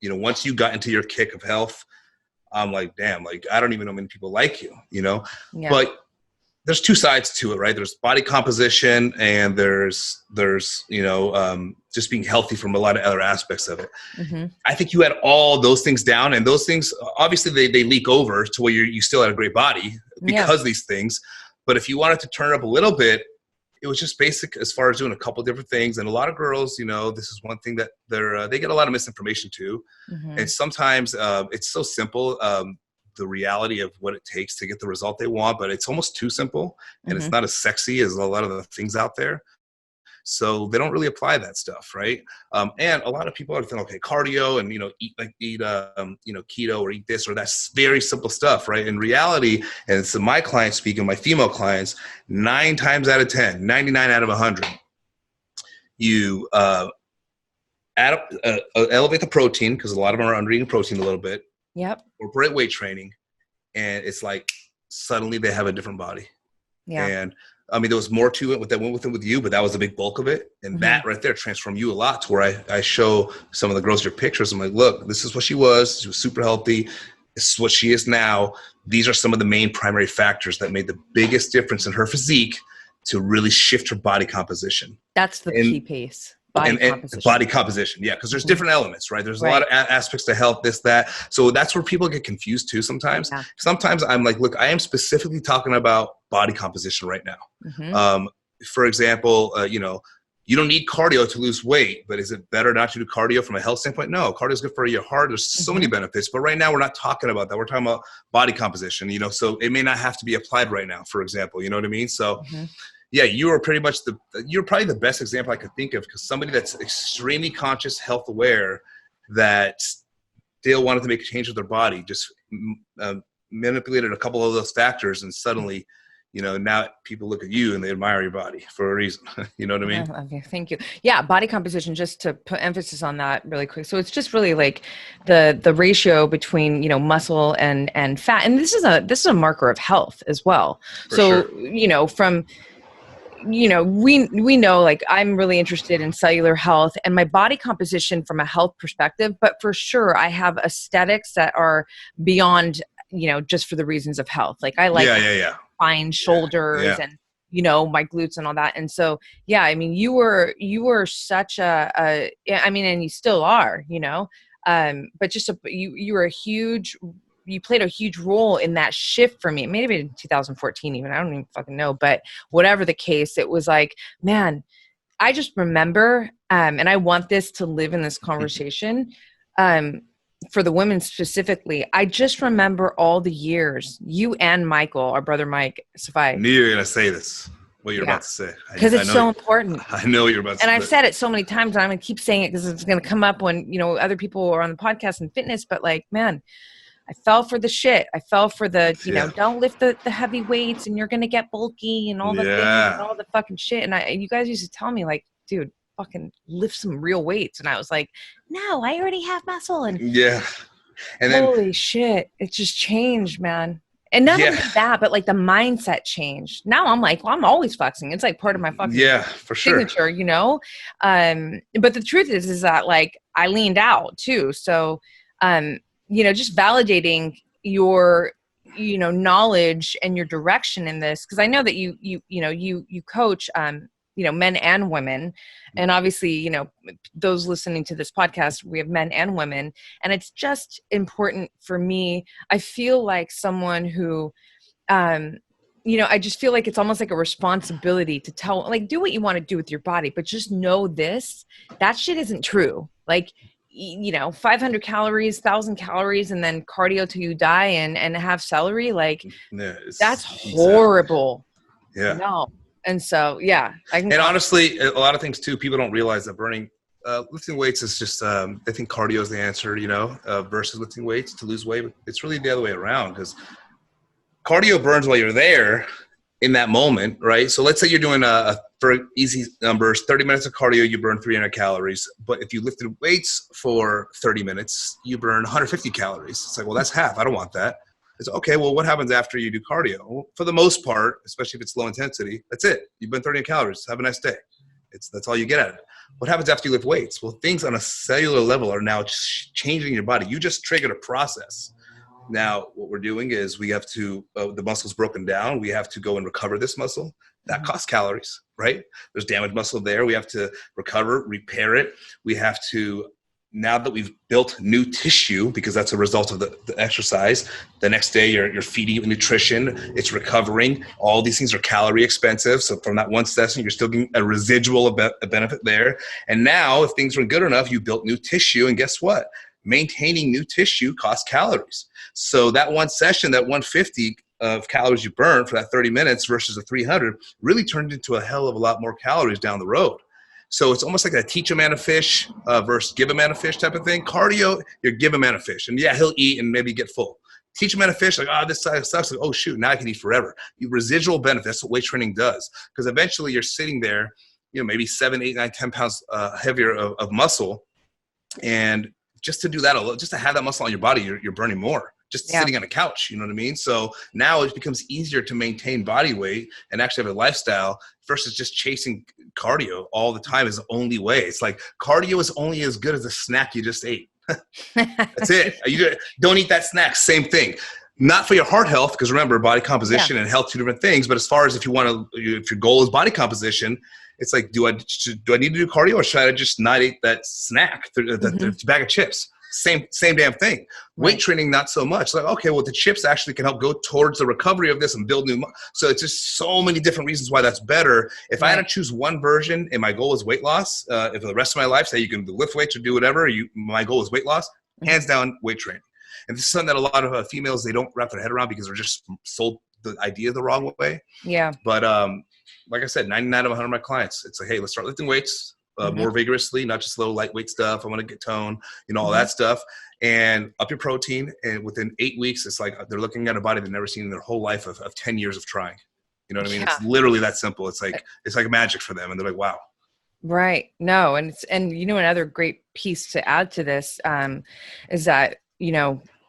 You know, once you got into your kick of health, I'm like, damn, like, I don't even know many people like you, you know, but there's 2 sides to it, right? There's body composition and there's, you know, just being healthy from a lot of other aspects of it. I think you had all those things down, and those things, obviously they leak over to where you still had a great body because of these things. But if you wanted to turn it up a little bit, it was just basic as far as doing a couple of different things. And a lot of girls, you know, this is one thing that they get a lot of misinformation too. And sometimes it's so simple, the reality of what it takes to get the result they want, but it's almost too simple and it's not as sexy as a lot of the things out there. So they don't really apply that stuff, right? And a lot of people are thinking, okay, cardio and, eat keto or eat this or that's very simple stuff, right? In reality, and it's my clients speaking, my female clients, 9 times out of 10, 99 out of 100, you elevate the protein, because a lot of them are under eating protein a little bit. Yep. Incorporate weight training, and it's like suddenly they have a different body. Yeah. And I mean, there was more to it that went with you, but that was a big bulk of it. And that right there transformed you a lot, to where I show some of the girls your pictures. I'm like, look, this is what she was. She was super healthy. This is what she is now. These are some of the main primary factors that made the biggest difference in her physique to really shift her body composition. That's the key piece. Body composition. Yeah. Because there's different elements, right? There's a lot of aspects to health, this, that. So that's where people get confused too sometimes. Yeah. Sometimes I'm like, look, I am specifically talking about body composition right now. For example, you don't need cardio to lose weight, but is it better not to do cardio from a health standpoint? No, cardio is good for your heart. There's so many benefits, but right now we're not talking about that. We're talking about body composition, so it may not have to be applied right now, for example, you know what I mean? So yeah, you are pretty much you're probably the best example I could think of, because somebody that's extremely conscious, health aware, that still wanted to make a change with their body, just manipulated a couple of those factors, and suddenly, now people look at you and they admire your body for a reason. You know what I mean? Yeah, okay, thank you. Yeah, body composition, just to put emphasis on that really quick. So it's just really like the ratio between, muscle and fat. And this is a marker of health as well. For sure. We know, like, I'm really interested in cellular health and my body composition from a health perspective, but for sure I have aesthetics that are beyond, just for the reasons of health. Like I like fine shoulders and, my glutes and all that. And so, yeah, I mean, you were such and you still are, but just you were you played a huge role in that shift for me. Maybe in 2014 even, I don't even fucking know, but whatever the case, it was like, man, I just remember, and I want this to live in this conversation, for the women specifically. I just remember all the years you and Michael, our brother Mike Saffaie. I knew you were going to say this, what you're about to say. Because it's so important. I know what you're about to say. And I've said it so many times, and I'm going to keep saying it because it's going to come up when, other people are on the podcast and fitness, but like, man, I fell for the shit. I fell for the, don't lift the heavy weights and you're going to get bulky and all the things and all the fucking shit. And you guys used to tell me, like, dude, fucking lift some real weights. And I was like, no, I already have muscle. And and then, holy shit, it just changed, man. And not only that, but like the mindset changed. Now I'm like, well, I'm always flexing. It's like part of my fucking for sure. signature, But the truth is that like I leaned out too. So, just validating your, knowledge and your direction in this. Cause I know that you coach, men and women. And obviously, those listening to this podcast, we have men and women. And it's just important for me. I feel like someone who, I just feel like it's almost like a responsibility to tell, like, do what you want to do with your body, but just know that shit isn't true. Like, 500 calories, 1,000 calories, and then cardio till you die and have celery. Like that's horrible. Yeah. No. And so, honestly, a lot of things too, people don't realize that lifting weights is just, I think cardio is the answer, versus lifting weights to lose weight. It's really the other way around, because cardio burns while you're there in that moment, right? So let's say you're doing for easy numbers, 30 minutes of cardio, you burn 300 calories. But if you lifted weights for 30 minutes, you burn 150 calories. It's like, well, that's half. I don't want that. It's okay. Well, what happens after you do cardio? Well, for the most part, especially if it's low intensity, that's it. You burn 30 calories. Have a nice day. That's all you get out of it. What happens after you lift weights? Well, things on a cellular level are now changing in your body. You just triggered a process. Now, what we're doing is we have to, the muscle's broken down. We have to go and recover this muscle. That costs calories, right? There's damaged muscle there. We have to recover, repair it. We have to, now that we've built new tissue, because that's a result of the exercise, the next day you're feeding it nutrition, it's recovering. All these things are calorie expensive. So from that one session, you're still getting a residual benefit there. And now if things were good enough, you built new tissue, and guess what? Maintaining new tissue costs calories. So that one session, that 150 of calories you burn for that 30 minutes versus the 300 really turned into a hell of a lot more calories down the road. So it's almost like a teach a man to fish versus give a man a fish type of thing. Cardio, you're give a man a fish. And yeah, he'll eat and maybe get full. Teach a man to fish, like, oh, this sucks. Like, oh, shoot, now I can eat forever. Residual benefits, that's what weight training does. Because eventually you're sitting there, maybe 7, 8, 9, 10 pounds heavier of muscle. And just to do that, just to have that muscle on your body, you're burning more. Just sitting on a couch, you know what I mean? So now it becomes easier to maintain body weight and actually have a lifestyle versus just chasing cardio all the time is the only way. It's like cardio is only as good as a snack you just ate. That's it. You don't eat that snack. Same thing. Not for your heart health, because remember, body composition and health, 2 different things. But as far as if your goal is body composition, it's like, do I need to do cardio, or should I just not eat that snack, the bag of chips? Same damn thing. Weight training, not so much. Like, okay, well, the chips actually can help go towards the recovery of this and build new. So it's just so many different reasons why that's better. If I had to choose one version and my goal is weight loss, if the rest of my life, say you can lift weights or do whatever, my goal is weight loss, hands down, weight training. And this is something that a lot of females, they don't wrap their head around because they're just sold the idea the wrong way. Yeah. But like I said, 99 out of 100 of my clients, it's like, hey, let's start lifting weights. More vigorously, not just little lightweight stuff. I want to get tone, all that stuff, and up your protein. And within 8 weeks, it's like they're looking at a body they've never seen in their whole life of 10 years of trying. You know what I mean? It's literally that simple. It's like magic for them, and they're like, wow. Right. No, and another great piece to add to this is that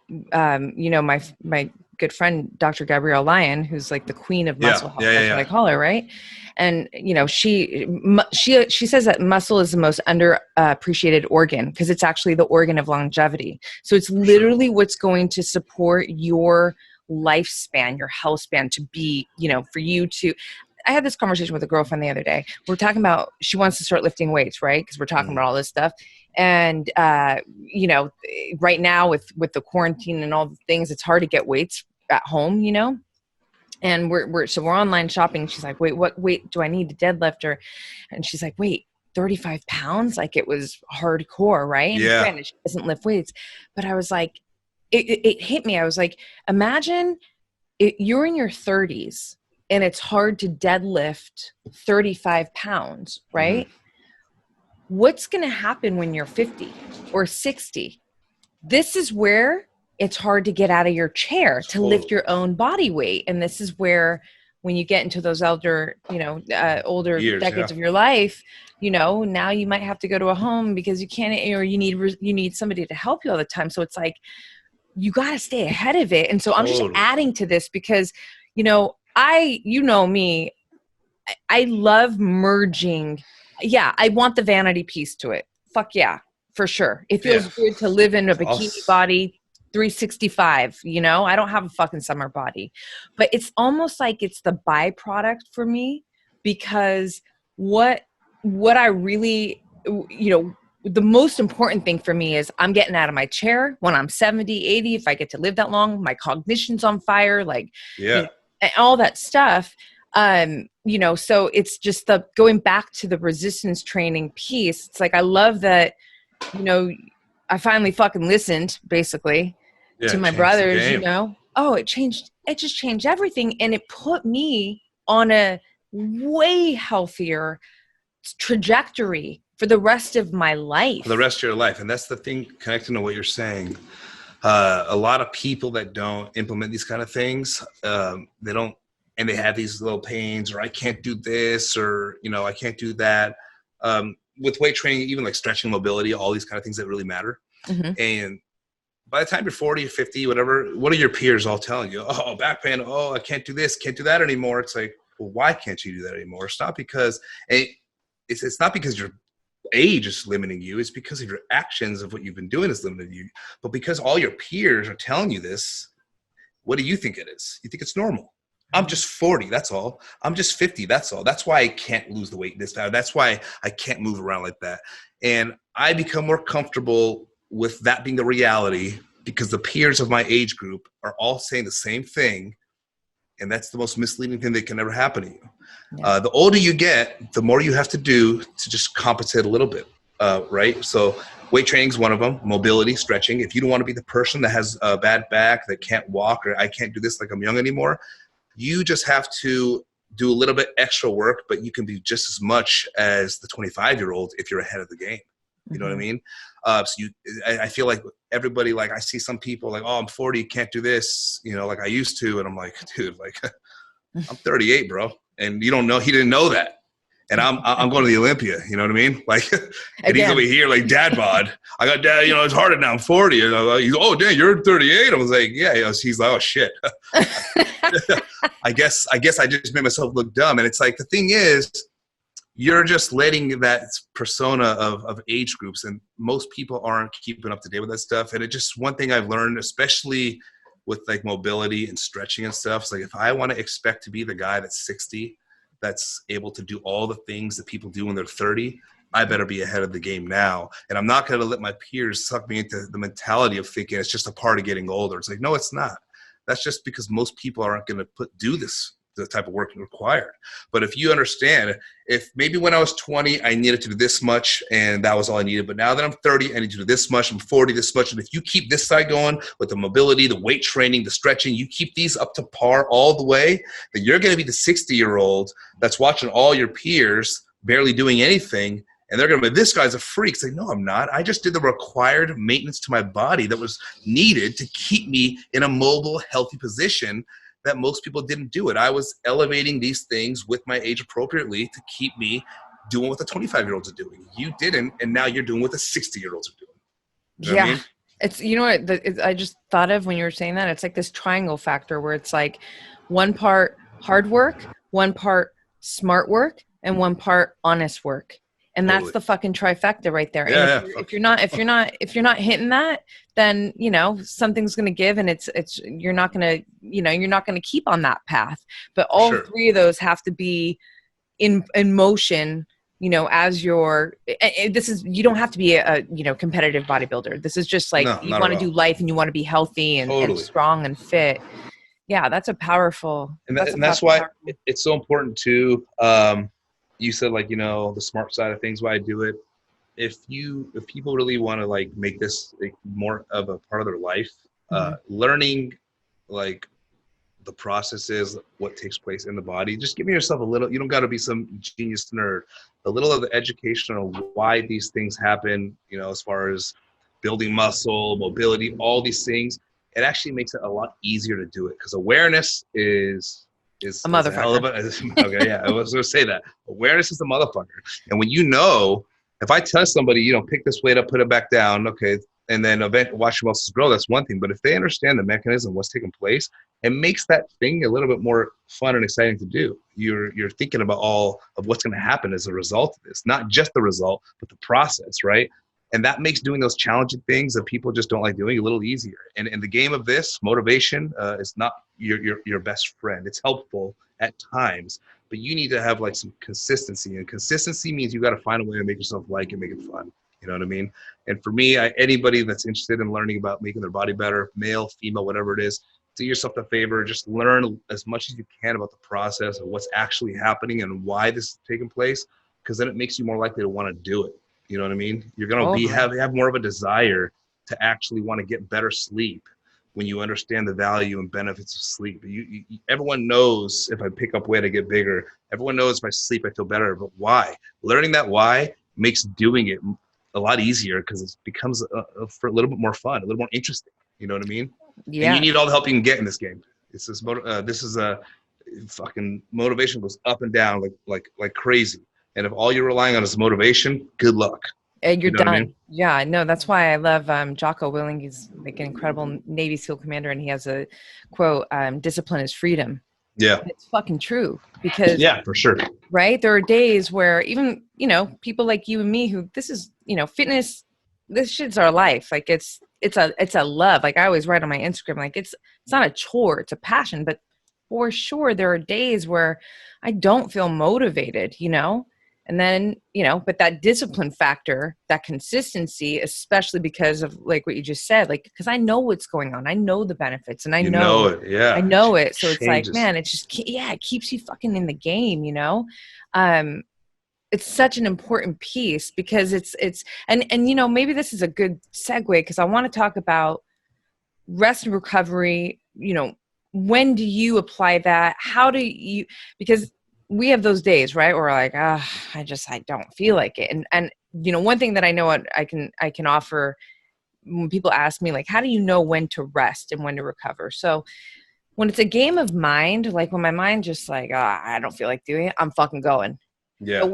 my good friend Dr. Gabrielle Lyon, who's like the queen of muscle health, that's what I call her, right? And she says that muscle is the most underappreciated organ because it's actually the organ of longevity. So it's literally what's going to support your lifespan, your health span, to be, for you to. I had this conversation with a girlfriend the other day. We're talking about she wants to start lifting weights, right? Because we're talking about all this stuff. And right now with the quarantine and all the things, it's hard to get weights at home, And we're online shopping. She's like, wait, what weight do I need to deadlift her? And she's like, wait, 35 pounds? Like, it was hardcore, right? And granted, she doesn't lift weights. But I was like, it hit me. I was like, imagine you're in your 30s and it's hard to deadlift 35 pounds, right? What's going to happen when you're 50 or 60? This is where it's hard to get out of your chair to lift your own body weight. And this is where, when you get into those older years, decades of your life, now you might have to go to a home because you can't, or you need somebody to help you all the time. So it's like, you got to stay ahead of it. And so I'm just adding to this because, I love merging. Yeah. I want the vanity piece to it. Fuck yeah, for sure. It feels good to live in a bikini body 365, I don't have a fucking summer body, but it's almost like it's the byproduct for me, because what I really, the most important thing for me is I'm getting out of my chair when I'm 70, 80, if I get to live that long, my cognition's on fire, and all that stuff. So it's just going back to the resistance training piece. It's like, I love that, I finally fucking listened basically to my brothers, it just changed everything. And it put me on a way healthier trajectory for the rest of my life. For the rest of your life. And that's the thing, connecting to what you're saying. A lot of people that don't implement these kind of things, they don't, and they have these little pains, or I can't do this, or, I can't do that. With weight training, even like stretching, mobility, all these kind of things that really matter. And by the time you're 40 or 50, whatever, what are your peers all telling you? Oh, back pain. Oh, I can't do this, can't do that anymore. It's like, well, why can't you do that anymore? It's not because it's not because your age is limiting you. It's because of your actions of what you've been doing is limiting you. But because all your peers are telling you this, what do you think it is? You think it's normal. I'm just 40. That's all. I'm just 50. That's all. That's why I can't lose the weight this time. That's why I can't move around like that. And I become more comfortable with that being the reality because the peers of my age group are all saying the same thing. And that's the most misleading thing that can ever happen to you. The older you get, the more you have to do to just compensate a little bit, right? So weight training is one of them. Mobility, stretching. If you don't want to be the person that has a bad back, that can't walk, or I can't do this like I'm young anymore, you just have to do a little bit extra work, but you can be just as much as the 25-year-old if you're ahead of the game. You know what I mean? I feel like everybody, like I see some people like, oh, I'm 40, can't do this, you know, like I used to. And I'm like, dude, like I'm 38, bro. And you don't know, he didn't know that. And I'm going to the Olympia, you know what I mean? Like, and he's over here like dad bod. I got dad, you know, it's harder now. I'm 40. And I'm like, he's, oh, damn, you're 38. I was like, yeah. He's like, oh shit. I guess I just made myself look dumb. And it's like, the thing is, you're just letting that persona of age groups, and most people aren't keeping up to date with that stuff. And it just, one thing I've learned, especially with like mobility and stretching and stuff, is like, if I want to expect to be the guy that's 60, that's able to do all the things that people do when they're 30, I better be ahead of the game now. And I'm not going to let my peers suck me into the mentality of thinking it's just a part of getting older. It's like, no, it's not. That's just because most people aren't going to do the type of work required. But if you understand, if maybe when I was 20, I needed to do this much and that was all I needed. But now that I'm 30, I need to do this much. I'm 40, this much. And if you keep this side going with the mobility, the weight training, the stretching, you keep these up to par all the way, then you're going to be the 60-year-old that's watching all your peers barely doing anything. And they're going to be, this guy's a freak. It's like, no, I'm not. I just did the required maintenance to my body that was needed to keep me in a mobile, healthy position that most people didn't do it. I was elevating these things with my age appropriately to keep me doing what the 25-year-olds are doing. You didn't, and now you're doing what the 60-year-olds are doing. You know what I mean? It's, you know what, I just thought of when you were saying that, it's like this triangle factor where it's like one part hard work, one part smart work, and one part honest work. And that's the fucking trifecta right there. Yeah, and if you're not hitting that, then, you know, something's going to give, and you're not going to keep on that path. But all three of those have to be in motion, you know, as you don't have to be a competitive bodybuilder. This is just like, you want to do life and you want to be healthy and strong and fit. Yeah. That's a powerful, and that's why it's so important too. You said, like, you know, the smart side of things, why I do it. If people really want to like make this like more of a part of their life, learning like the processes, what takes place in the body, just giving yourself a little, you don't got to be some genius nerd, a little of the education on why these things happen, you know, as far as building muscle, mobility, all these things, it actually makes it a lot easier to do it, because awareness is a motherfucker. Okay, yeah, I was going to say that. Awareness is the motherfucker. And when you know, if I tell somebody, you know, pick this weight up, put it back down, okay, and then watch your muscles grow, that's one thing. But if they understand the mechanism, what's taking place, it makes that thing a little bit more fun and exciting to do. You're thinking about all of what's going to happen as a result of this, not just the result, but the process, right? And that makes doing those challenging things that people just don't like doing a little easier. And in the game of this, motivation is not your best friend. It's helpful at times, but you need to have like some consistency. And consistency means you got to find a way to make yourself like it, make it fun. You know what I mean? And for me, anybody that's interested in learning about making their body better, male, female, whatever it is, do yourself a favor. Just learn as much as you can about the process of what's actually happening and why this is taking place, because then it makes you more likely to want to do it. You know what I mean? You're going to have more of a desire to actually want to get better sleep when you understand the value and benefits of sleep. Everyone knows if I pick up weight, I get bigger. Everyone knows if I sleep, I feel better. But why? Learning that why makes doing it a lot easier, because it becomes for a little bit more fun, a little more interesting. You know what I mean? Yeah. And you need all the help you can get in this game. This is a fucking motivation goes up and down like crazy. And if all you're relying on is motivation, good luck. And you're done. I mean? Yeah, no, that's why I love Jocko Willing. He's like an incredible Navy SEAL commander, and he has a quote, discipline is freedom. Yeah. And it's fucking true, because yeah, for sure. Right? There are days where even, you know, people like you and me who this is, you know, fitness, this shit's our life. Like it's a love. Like I always write on my Instagram, like it's not a chore, it's a passion. But for sure there are days where I don't feel motivated, you know? And then, you know, but that discipline factor, that consistency, especially because of like what you just said, like, because I know what's going on. I know the benefits, and I know it. Yeah. I know it. So it's like, man, it's just, yeah, it keeps you fucking in the game, you know? It's such an important piece, because and you know, maybe this is a good segue, because I want to talk about rest and recovery. You know, when do you apply that? How do you, because we have those days, right? Where we're like, I don't feel like it. And, you know, one thing that I know I can offer when people ask me, like, how do you know when to rest and when to recover? So when it's a game of mind, like when my mind just like, I don't feel like doing it, I'm fucking going. Yeah. But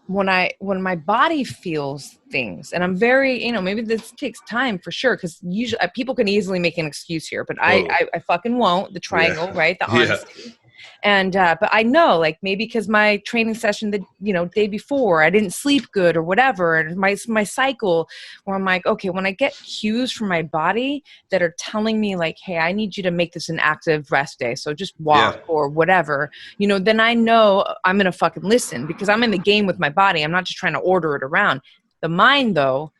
when my body feels things, and I'm very, you know, maybe this takes time for sure, because usually people can easily make an excuse here, but Totally. I fucking won't. The Yeah. triangle, right? The Yeah. honesty. And but I know, like, maybe because my training session the, you know, day before I didn't sleep good or whatever, and my cycle, where I'm like, okay, when I get cues from my body that are telling me like, hey, I need you to make this an active rest day, so just Yeah. walk or whatever, you know, then I know I'm gonna fucking listen, because I'm in the game with my body. I'm not just trying to order it around. The mind, though,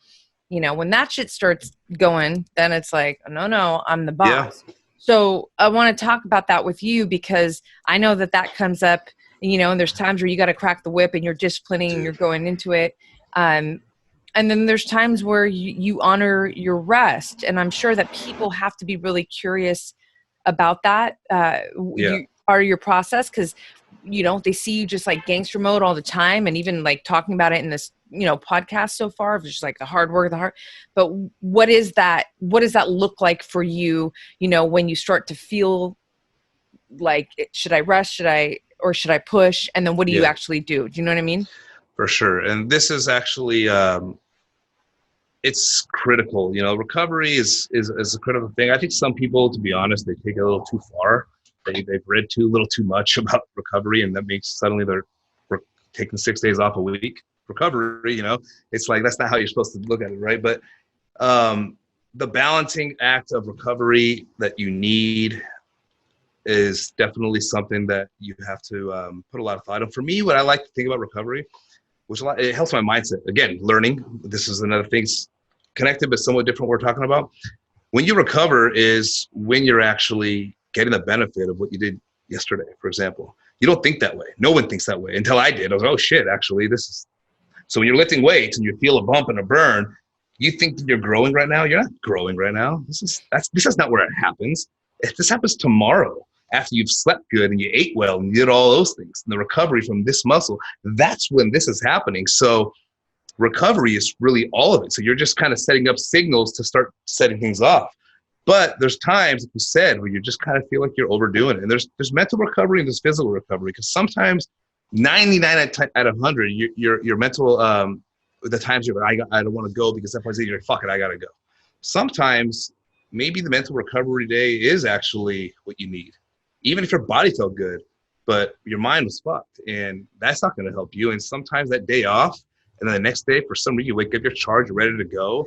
you know, when that shit starts going, then it's like, no, I'm the Yeah. boss. So I want to talk about that with you, because I know that comes up, you know, and there's times where you got to crack the whip and you're disciplining and you're going into it. And then there's times where you honor your rest. And I'm sure that people have to be really curious about that. Yeah. You are your process, because, you know, they see you just like gangster mode all the time, and even like talking about it in this, you know, podcast so far of just like the hard work, but what does that look like for you, you know, when you start to feel like, should I rest, should I push, and then what do you Yeah. actually do you know what I mean? For sure. And this is actually, it's critical. You know, recovery is a critical thing. I think some people, to be honest, they take it a little too far. They've read little too much about recovery, and that makes suddenly they're taking 6 days off a week. Recovery, you know, it's like, that's not how you're supposed to look at it, right? But the balancing act of recovery that you need is definitely something that you have to put a lot of thought in. For me, what I like to think about recovery, which it helps my mindset. Again, learning. This is another thing connected, but somewhat different we're talking about. When you recover is when you're actually getting the benefit of what you did yesterday, for example. You don't think that way. No one thinks that way until I did. I was like, oh shit, actually, this is. So when you're lifting weights and you feel a bump and a burn, you think that you're growing right now. You're not growing right now. This is not where it happens. If this happens tomorrow, after you've slept good and you ate well and you did all those things, and the recovery from this muscle, that's when this is happening. So recovery is really all of it. So you're just kind of setting up signals to start setting things off. But there's times, like you said, where you just kind of feel like you're overdoing it. And there's mental recovery and there's physical recovery, because sometimes 99 out of 100, your mental, the times you're like, I don't want to go, because that part's you're like, fuck it, I got to go. Sometimes maybe the mental recovery day is actually what you need, even if your body felt good, but your mind was fucked, and that's not going to help you. And sometimes that day off, and then the next day, for some reason, you wake up, you're charged, you're ready to go.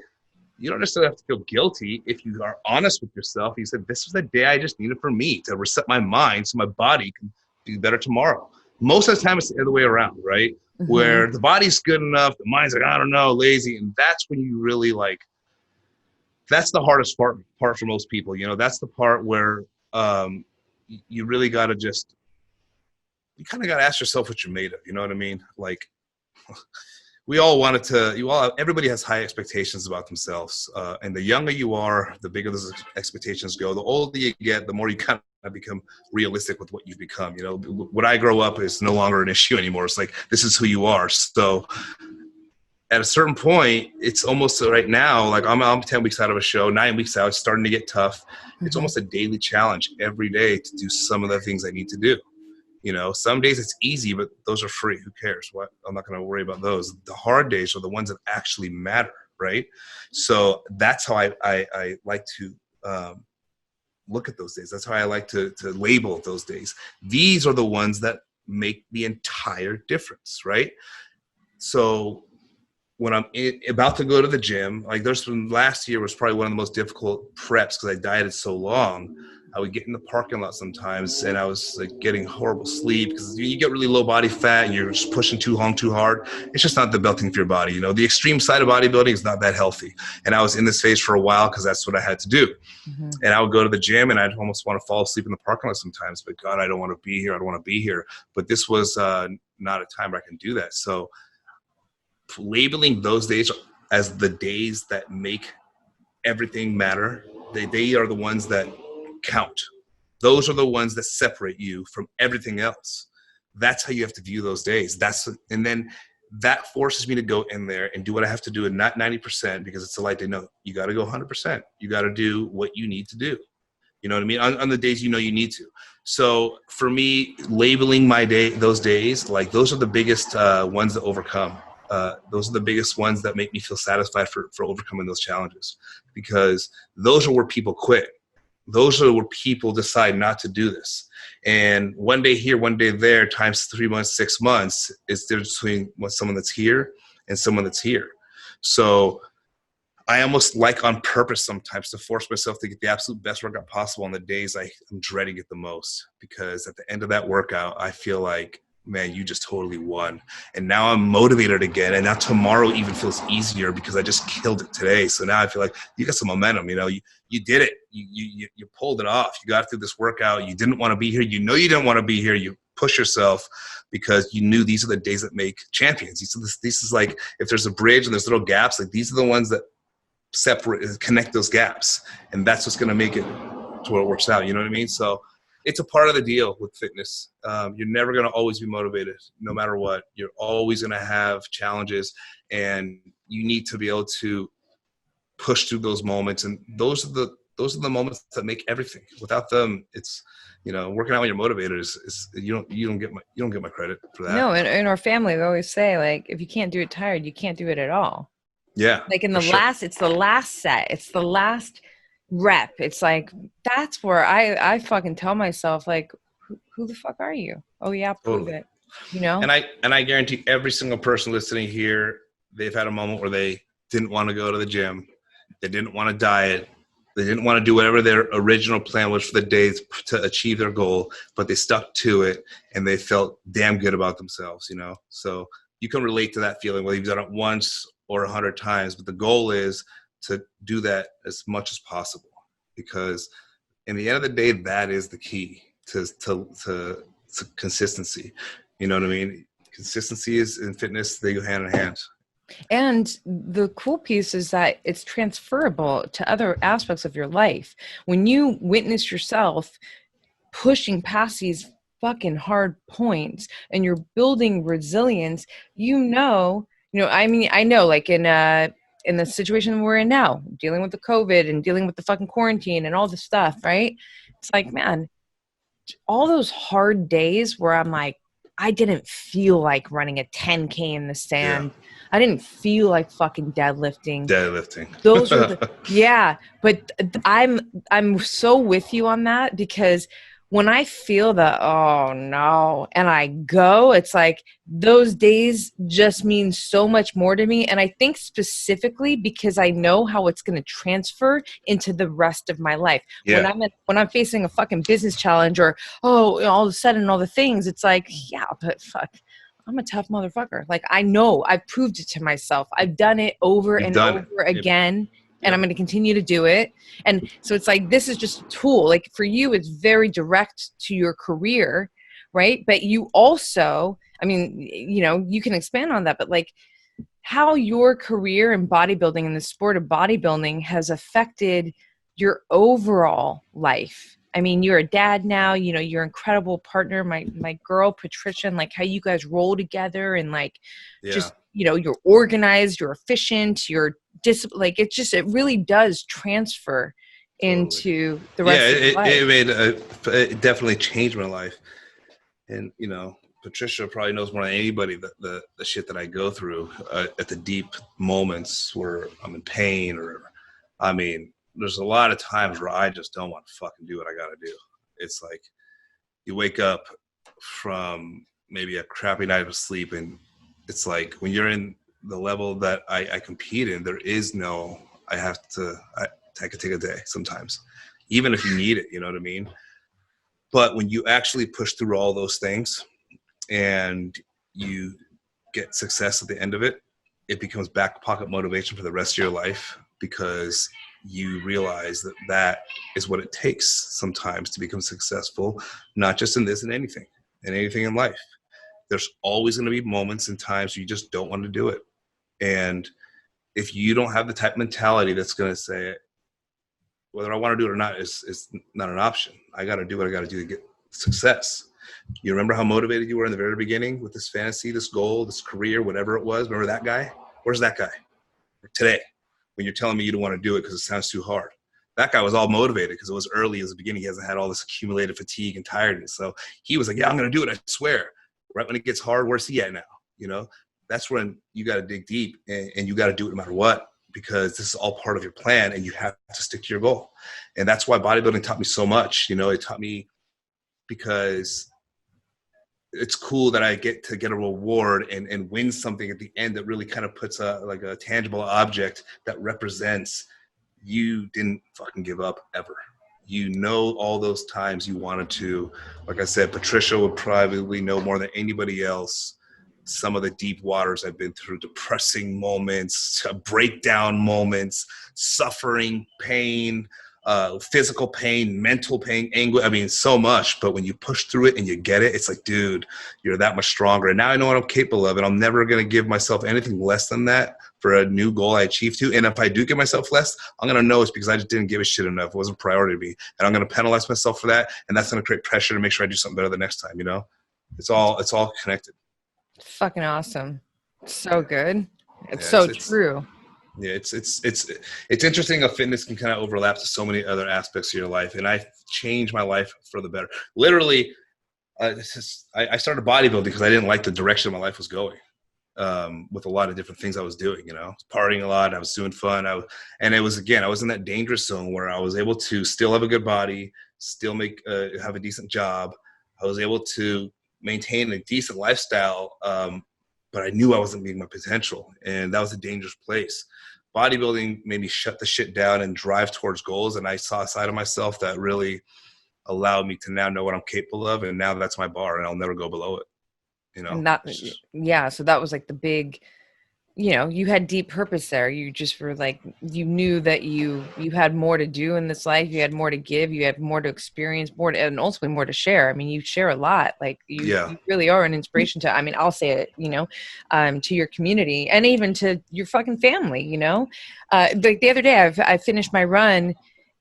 You don't necessarily have to feel guilty if you are honest with yourself. You said, this was the day I just needed for me to reset my mind so my body can be better tomorrow. Most of the time, it's the other way around, right? Mm-hmm. Where the body's good enough, the mind's like, I don't know, lazy. And that's when you really that's the hardest part for most people. You know, that's the part where you really got to you kind of got to ask yourself what you're made of. You know what I mean? Like, everybody has high expectations about themselves. And the younger you are, the bigger those expectations go. The older you get, the more you kind of become realistic with what you become. You know, what I grow up is no longer an issue anymore. It's like, this is who you are. So at a certain point, it's almost right now, like I'm 10 weeks out of a show, 9 weeks out, it's starting to get tough. Mm-hmm. It's almost a daily challenge every day to do some of the things I need to do. You know, some days it's easy, but those are free. Who cares? What? I'm not going to worry about those. The hard days are the ones that actually matter, right? So that's how I like to look at those days. That's how I like to label those days. These are the ones that make the entire difference, right? So when I'm about to go to the gym, like last year was probably one of the most difficult preps because I dieted so long. I would get in the parking lot sometimes and I was like getting horrible sleep because you get really low body fat and you're just pushing too hard. It's just not the best thing for your body. You know, the extreme side of bodybuilding is not that healthy. And I was in this phase for a while because that's what I had to do. Mm-hmm. And I would go to the gym and I'd almost want to fall asleep in the parking lot sometimes, but God, I don't want to be here. I don't want to be here. But this was not a time where I can do that. So labeling those days as the days that make everything matter, they are the ones that count. Those are the ones that separate you from everything else. That's how you have to view those days. And then that forces me to go in there and do what I have to do, and not 90%, because it's a light day. No, you got to go 100%. You got to do what you need to do. You know what I mean? On the days you know you need to. So for me, labeling my day, those days, like those are the biggest ones to overcome. Those are the biggest ones that make me feel satisfied for overcoming those challenges, because those are where people quit. Those are where people decide not to do this. And one day here, one day there, times 3 months, 6 months, is the difference between someone that's here and someone that's here. So I almost like on purpose sometimes to force myself to get the absolute best workout possible on the days I'm dreading it the most, because at the end of that workout, I feel like, man, you just totally won. And now I'm motivated again. And now tomorrow even feels easier because I just killed it today. So now I feel like you got some momentum, you know, you did it. You pulled it off. You got through this workout. You didn't want to be here. You know, you didn't want to be here. You push yourself because you knew these are the days that make champions. This is like, if there's a bridge and there's little gaps, like these are the ones that connect those gaps, and that's what's going to make it to where it works out. You know what I mean? So it's a part of the deal with fitness. You're never going to always be motivated, no matter what. You're always going to have challenges, and you need to be able to push through those moments. And those are the moments that make everything. Without them, it's, you know, working out when you're motivated is you don't get my credit for that. No, in our family, we always say, like, if you can't do it tired, you can't do it at all. Yeah. Like it's the last set. It's the last rep. It's like, that's where I fucking tell myself, like, who the fuck are you? Oh yeah, prove it. You know? And I guarantee every single person listening here, they've had a moment where they didn't want to go to the gym. They didn't want to diet. They didn't want to do whatever their original plan was for the day to achieve their goal, but they stuck to it and they felt damn good about themselves, you know? So you can relate to that feeling, whether you've done it once or 100 times, but the goal is to do that as much as possible, because in the end of the day, that is the key to consistency. You know what I mean? Consistency is in fitness, they go hand in hand. And the cool piece is that it's transferable to other aspects of your life. When you witness yourself pushing past these fucking hard points and you're building resilience, I mean, I know, like in the situation we're in now, dealing with the COVID and dealing with the fucking quarantine and all this stuff, right? It's like, man, all those hard days where I'm like, I didn't feel like running a 10K in the sand. Yeah. I didn't feel like fucking deadlifting. Those were yeah. But I'm so with you on that, because when I feel the, oh no, and I go, it's like those days just mean so much more to me. And I think specifically because I know how it's going to transfer into the rest of my life. Yeah. When I'm facing a fucking business challenge or, all of a sudden all the things, it's like, yeah, but fuck, I'm a tough motherfucker. Like, I know I've proved it to myself. I've done it over and over again. And I'm going to continue to do it. And so it's like, this is just a tool. Like for you, it's very direct to your career, right? But you also, I mean, you can expand on that, but like how your career in bodybuilding and the sport of bodybuilding has affected your overall life. I mean, you're a dad now, you're an incredible partner, my girl, Patricia, and like how you guys roll together and like, just, you're organized, you're efficient, you're like, it really does transfer into the rest of your life. It definitely changed my life. And, Patricia probably knows more than anybody the shit that I go through at the deep moments where I'm in pain, or, I mean, there's a lot of times where I just don't want to fucking do what I got to do. It's like you wake up from maybe a crappy night of sleep, and it's like when you're in the level that I compete in, there is no, I could take a day sometimes, even if you need it, you know what I mean? But when you actually push through all those things and you get success at the end of it, it becomes back pocket motivation for the rest of your life, because you realize that is what it takes sometimes to become successful, not just in this, in anything in life. There's always going to be moments and times you just don't want to do it. And if you don't have the type of mentality that's going to say, whether I want to do it or not is not an option. I got to do what I got to do to get success. You remember how motivated you were in the very beginning with this fantasy, this goal, this career, whatever it was? Remember that guy? Where's that guy today when you're telling me you don't want to do it because it sounds too hard? That guy was all motivated because it was early as the beginning. He hasn't had all this accumulated fatigue and tiredness. So he was like, yeah, I'm going to do it. I swear. Right when it gets hard, where's he at now? You know, that's when you got to dig deep and you got to do it no matter what, because this is all part of your plan and you have to stick to your goal. And that's why bodybuilding taught me so much. You know, it taught me because it's cool that I get to get a reward and win something at the end that really kind of puts a tangible object that represents you didn't fucking give up ever. You know, all those times you wanted to, like I said, Patricia would probably know more than anybody else some of the deep waters I've been through, depressing moments, breakdown moments, suffering, pain, physical pain, mental pain, anguish. I mean, so much. But when you push through it and you get it, it's like, dude, you're that much stronger. And now I know what I'm capable of, and I'm never going to give myself anything less than that for a new goal I achieve to. And if I do give myself less, I'm going to know it's because I just didn't give a shit enough. It wasn't a priority to me. And I'm going to penalize myself for that. And that's going to create pressure to make sure I do something better the next time, you know? It's all connected. Fucking awesome. So good. It's true. Yeah, it's interesting how fitness can kind of overlap to so many other aspects of your life. And I changed my life for the better. Literally, I started bodybuilding because I didn't like the direction my life was going. With a lot of different things I was doing, you know, I was partying a lot. I was doing fun. I was in that dangerous zone where I was able to still have a good body, still have a decent job. I was able to maintain a decent lifestyle. But I knew I wasn't meeting my potential, and that was a dangerous place. Bodybuilding made me shut the shit down and drive towards goals. And I saw a side of myself that really allowed me to now know what I'm capable of. And now that's my bar, and I'll never go below it. You know? And so that was like the big, you know, you had deep purpose there. You just were like, you knew that you had more to do in this life. You had more to give. You had more to experience, and ultimately more to share. I mean, you share a lot. Like you really are an inspiration to, I mean, I'll say it, you know, to your community and even to your fucking family, you know. Like the other day, I finished my run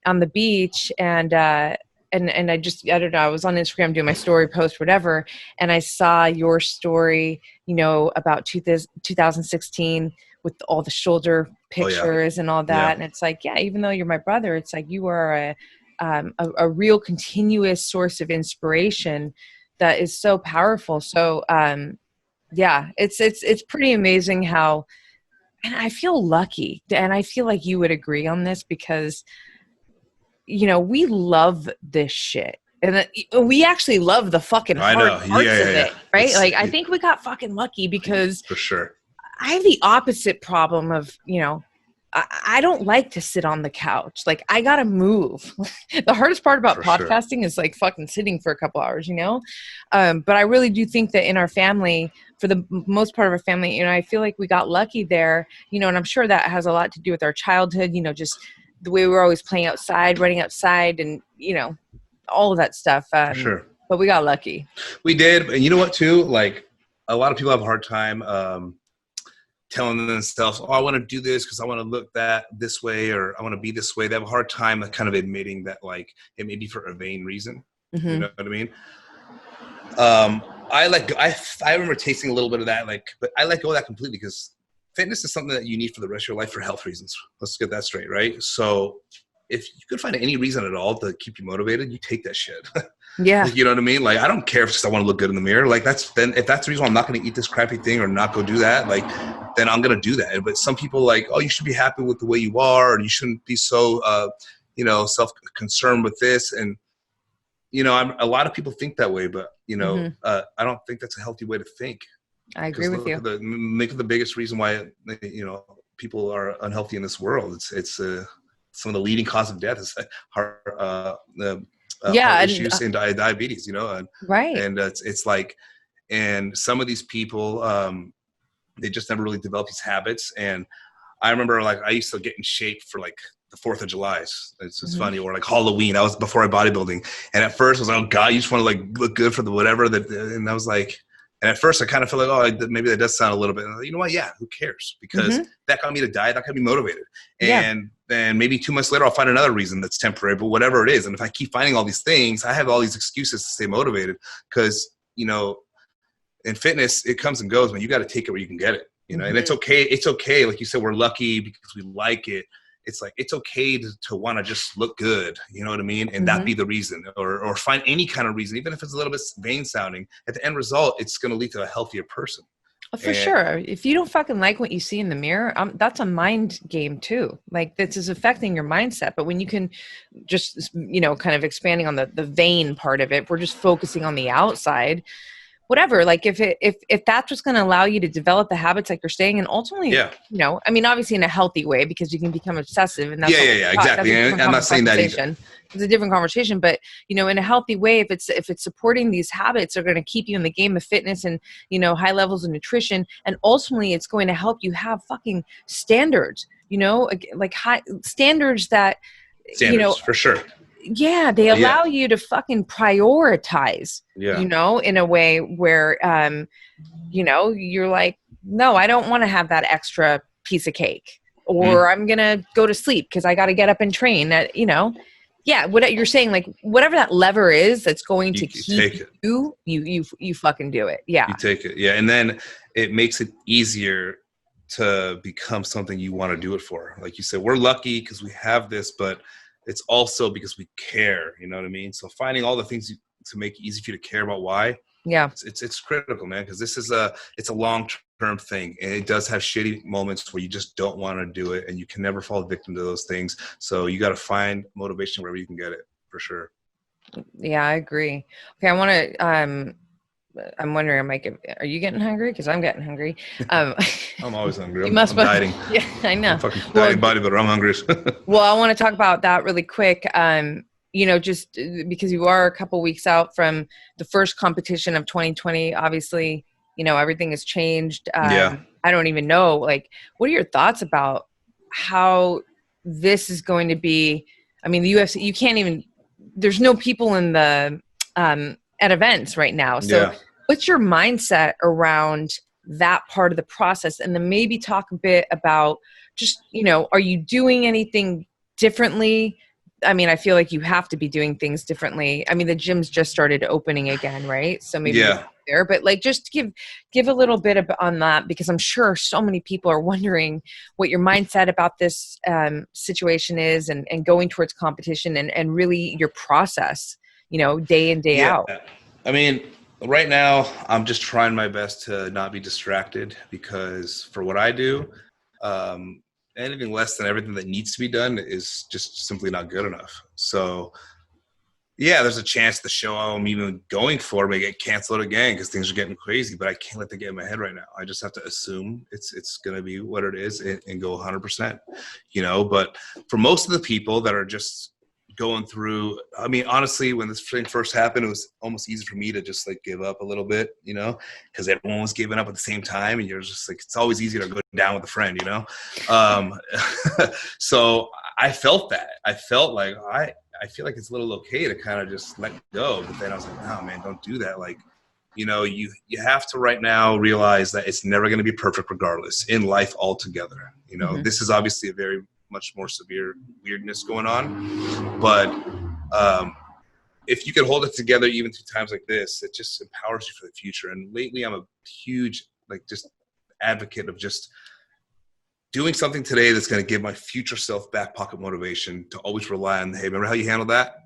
on the beach and I don't know, I was on Instagram doing my story post, whatever. And I saw your story, you know, about 2016 with all the shoulder pictures and all that. Yeah. And it's like, yeah, even though you're my brother, it's like you are a real continuous source of inspiration that is so powerful. So, yeah, it's pretty amazing how, and I feel lucky, and I feel like you would agree on this because, you know, we love this shit. And we actually love the fucking hard parts of it, right? I think we got fucking lucky because for sure I have the opposite problem of, you know, I don't like to sit on the couch. Like, I got to move. The hardest part about podcasting is like fucking sitting for a couple hours, you know? But I really do think that in our family, for the most part of our family, you know, I feel like we got lucky there, you know, and I'm sure that has a lot to do with our childhood, you know, just the way we were always playing outside, running outside, and, you know, all of that stuff. For sure. But we got lucky. We did. And you know what, too? Like, a lot of people have a hard time telling themselves, oh, I want to do this because I want to look this way, or I want to be this way. They have a hard time kind of admitting that, like, it may be for a vain reason. Mm-hmm. You know what I mean? I remember tasting a little bit of that, like, but I let go of that completely because fitness is something that you need for the rest of your life for health reasons. Let's get that straight, right? So if you could find any reason at all to keep you motivated, you take that shit. Yeah. Like, you know what I mean? Like, I don't care if just I want to look good in the mirror. Like, if that's the reason why I'm not going to eat this crappy thing or not go do that, like, then I'm going to do that. But some people like, oh, you should be happy with the way you are, and you shouldn't be so, you know, self-concerned with this. And, you know, a lot of people think that way, but, you know, I don't think that's a healthy way to think. I agree with you. Make the biggest reason why, you know, people are unhealthy in this world. It's some of the leading cause of death is heart issues and diabetes. You know, right? And it's like, and some of these people, they just never really develop these habits. And I remember, like, I used to get in shape for like the 4th of July. It's just funny, or like Halloween. I was before I bodybuilding, and at first I was like, oh God, you just want to like look good for the whatever that, and I was like. And at first I kind of felt like, oh, maybe that does sound a little bit. You know what? Yeah, who cares? Because that got me to diet. That got me motivated. And then maybe 2 months later, I'll find another reason that's temporary, but whatever it is. And if I keep finding all these things, I have all these excuses to stay motivated because, you know, in fitness, it comes and goes, man. You got to take it where you can get it, you know, and it's okay. It's okay. Like you said, we're lucky because we like it. It's like, it's okay to want to just look good. You know what I mean? And that be the reason, or find any kind of reason, even if it's a little bit vain sounding. At the end result, it's going to lead to a healthier person. For sure. If you don't fucking like what you see in the mirror, that's a mind game too. Like this is affecting your mindset. But when you can just, you know, kind of expanding on the vain part of it, we're just focusing on the outside, whatever. Like if that's what's going to allow you to develop the habits like you're saying, and ultimately, you know, I mean, obviously in a healthy way, because you can become obsessive, and that's exactly. I'm not saying that either. It's a different conversation, but you know, in a healthy way, if it's supporting these habits, are going to keep you in the game of fitness and, you know, high levels of nutrition, and ultimately, it's going to help you have fucking standards. You know, like high standards that, you know, for sure. Yeah, they allow you to fucking prioritize, you know, in a way where, you know, you're like, no, I don't want to have that extra piece of cake, or I'm going to go to sleep because I got to get up and train that, you know, what you're saying, like whatever that lever is that's going to keep you fucking do it. Yeah. You take it. Yeah. And then it makes it easier to become something you want to do it for. Like you said, we're lucky because we have this, but it's also because we care, you know what I mean? So finding all the things to make it easy for you to care about why. Yeah. It's critical, man, because this is it's a long-term thing, and it does have shitty moments where you just don't want to do it, and you can never fall victim to those things. So you got to find motivation wherever you can get it, for sure. Yeah, I agree. Okay, I want to I'm wondering, are you getting hungry? Because I'm getting hungry. I'm always hungry. I'm dieting. Yeah, I know. I'm fucking dieting bodybuilder. I'm hungry. Well, I want to talk about that really quick. You know, just because you are a couple weeks out from the first competition of 2020, obviously, you know, everything has changed. I don't even know, like, what are your thoughts about how this is going to be? I mean, the UFC, you can't even, there's no people in the, at events right now. So what's your mindset around that part of the process? And then maybe talk a bit about just, you know, are you doing anything differently? I mean, I feel like you have to be doing things differently. I mean, the gyms just started opening again, right? So maybe there, but like, just give a little bit on that, because I'm sure so many people are wondering what your mindset about this situation is, and going towards competition, and really your process, you know, day in, day out. I mean, right now I'm just trying my best to not be distracted, because for what I do, anything less than everything that needs to be done is just simply not good enough. So yeah, there's a chance the show I'm even going for may get canceled again because things are getting crazy, but I can't let that get in my head right now. I just have to assume it's going to be what it is, and go 100%, you know. But for most of the people that are just going through, I mean, honestly, when this thing first happened, it was almost easy for me to just like give up a little bit, you know, because everyone was giving up at the same time, and you're just like, it's always easier to go down with a friend, you know. So I felt that. I felt like I feel like it's a little okay to kind of just let go, but then I was like, no, man, don't do that. Like, you know, you have to right now realize that it's never going to be perfect regardless in life altogether. You know, this is obviously a very much more severe weirdness going on, but if you can hold it together even through times like this, it just empowers you for the future. And lately I'm a huge, like, just advocate of just doing something today that's going to give my future self back pocket motivation to always rely on, hey, remember how you handled that?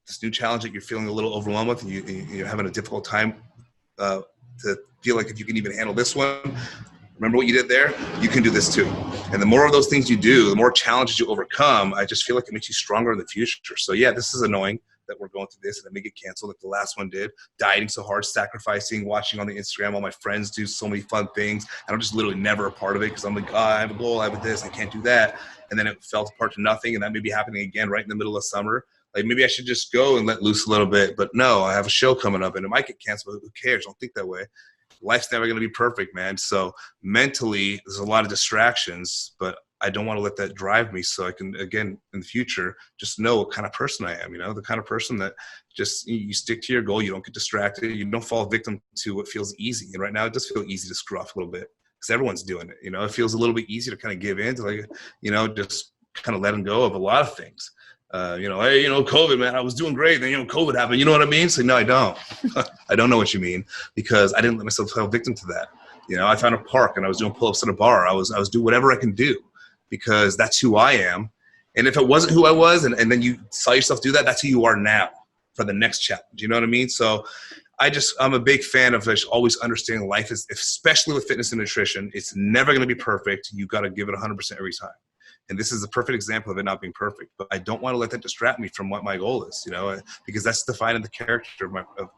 This new challenge that you're feeling a little overwhelmed with, and you're having a difficult time to feel like if you can even handle this one, remember what you did there? You can do this too. And the more of those things you do, the more challenges you overcome, I just feel like it makes you stronger in the future. So yeah, this is annoying that we're going through this, and it may get canceled like the last one did. Dieting so hard, sacrificing, watching on the Instagram all my friends do so many fun things, and I'm just literally never a part of it because I'm like, I have a goal, I have this, I can't do that. And then it fell apart to nothing, and that may be happening again right in the middle of summer. Like, maybe I should just go and let loose a little bit, but no, I have a show coming up and it might get canceled, but who cares? Don't think that way. Life's never going to be perfect, man. So mentally, there's a lot of distractions, but I don't want to let that drive me, so I can, again, in the future, just know what kind of person I am, you know, the kind of person that just, you stick to your goal, you don't get distracted, you don't fall victim to what feels easy. And right now it does feel easy to screw off a little bit because everyone's doing it, you know. It feels a little bit easy to kind of give in to, like, you know, just kind of letting go of a lot of things. You know, hey, you know, COVID, man, I was doing great. Then, you know, COVID happened. You know what I mean? So no, I don't. I don't know what you mean, because I didn't let myself fall victim to that. You know, I found a park and I was doing pull-ups at a bar. I was doing whatever I can do, because that's who I am. And if it wasn't who I was, and then you saw yourself do that, that's who you are now for the next challenge. You know what I mean? So I'm a big fan of always understanding life is, especially with fitness and nutrition, it's never going to be perfect. You got to give it 100% every time. And this is a perfect example of it not being perfect. But I don't want to let that distract me from what my goal is, you know, because that's defining the character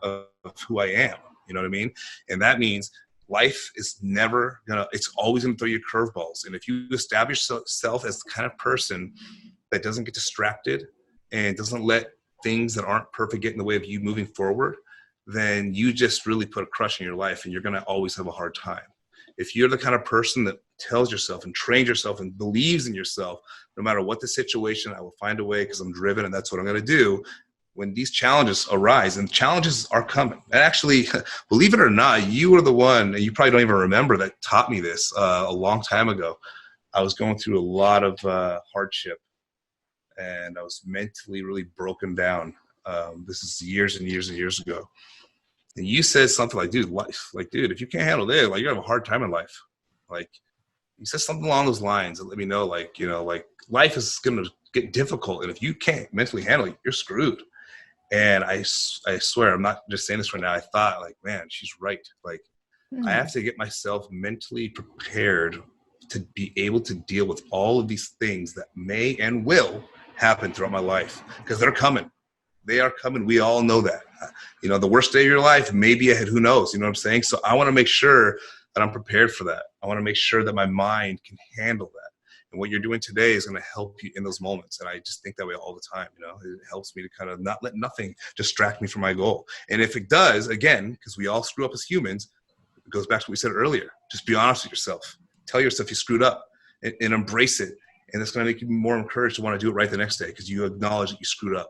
of who I am. You know what I mean? And that means life is never gonna, it's always gonna throw you curveballs. And if you establish yourself as the kind of person that doesn't get distracted and doesn't let things that aren't perfect get in the way of you moving forward, then you just really put a crush in your life, and you're gonna always have a hard time. If you're the kind of person that tells yourself and trains yourself and believes in yourself, no matter what the situation, I will find a way because I'm driven and that's what I'm going to do. When these challenges arise, and challenges are coming, and actually, believe it or not, you were the one, and you probably don't even remember, that taught me this a long time ago. I was going through a lot of hardship, and I was mentally really broken down. This is years and years and years ago. And you said something like, dude, life, like, dude, if you can't handle this, like, you're gonna have a hard time in life. Like, you said something along those lines and let me know, like, you know, like, life is gonna get difficult. And if you can't mentally handle it, you're screwed. And I swear, I'm not just saying this right now. I thought, like, man, she's right. Like, I have to get myself mentally prepared to be able to deal with all of these things that may and will happen throughout my life, because they're coming. They are coming. We all know that. You know, the worst day of your life may be ahead. Who knows? You know what I'm saying? So I want to make sure that I'm prepared for that. I want to make sure that my mind can handle that. And what you're doing today is going to help you in those moments. And I just think that way all the time. You know, it helps me to kind of not let nothing distract me from my goal. And if it does, again, because we all screw up as humans, it goes back to what we said earlier. Just be honest with yourself. Tell yourself you screwed up, and embrace it. And it's going to make you more encouraged to want to do it right the next day, because you acknowledge that you screwed up,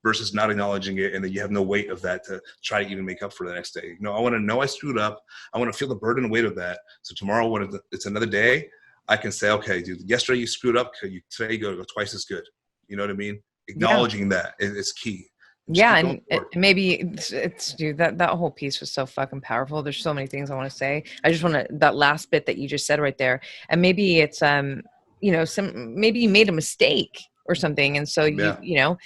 versus not acknowledging it, and then you have no weight of that to try to even make up for the next day. No, I want to know I screwed up. I want to feel the burden and weight of that. So tomorrow, when it's another day, I can say, okay, dude, yesterday you screwed up. Today you go twice as good. You know what I mean? Acknowledging that is key. Yeah, and maybe it's dude, that whole piece was so fucking powerful. There's so many things I want to say. I just want to, that last bit that you just said right there, and maybe it's you know, maybe you made a mistake or something, and so you know.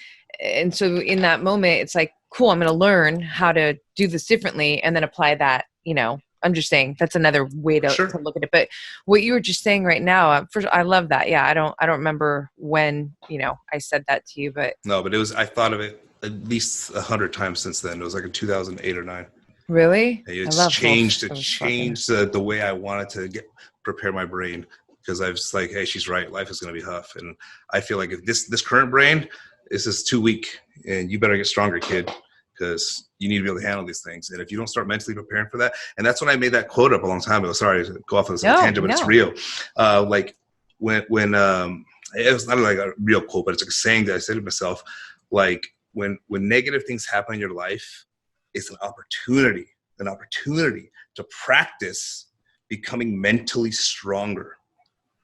And so in that moment, it's like, cool, I'm going to learn how to do this differently and then apply that, you know. I'm just saying that's another way to look at it. But what you were just saying right now, first, I love that. Yeah. I don't remember when, you know, I said that to you, but no, but I thought of it at least 100 times since then. It was like in 2008 or 9. Really? It's changed. It changed the way I wanted to prepare my brain, because I was like, hey, she's right. Life is going to be tough. And I feel like if this current brain, this is too weak, and you better get stronger, kid, because you need to be able to handle these things. And if you don't start mentally preparing for that, and that's when I made that quote up a long time ago. Sorry to go off on this tangent, but it's real. Like when it was not like a real quote, but it's like a saying that I said to myself, like when negative things happen in your life, it's an opportunity to practice becoming mentally stronger.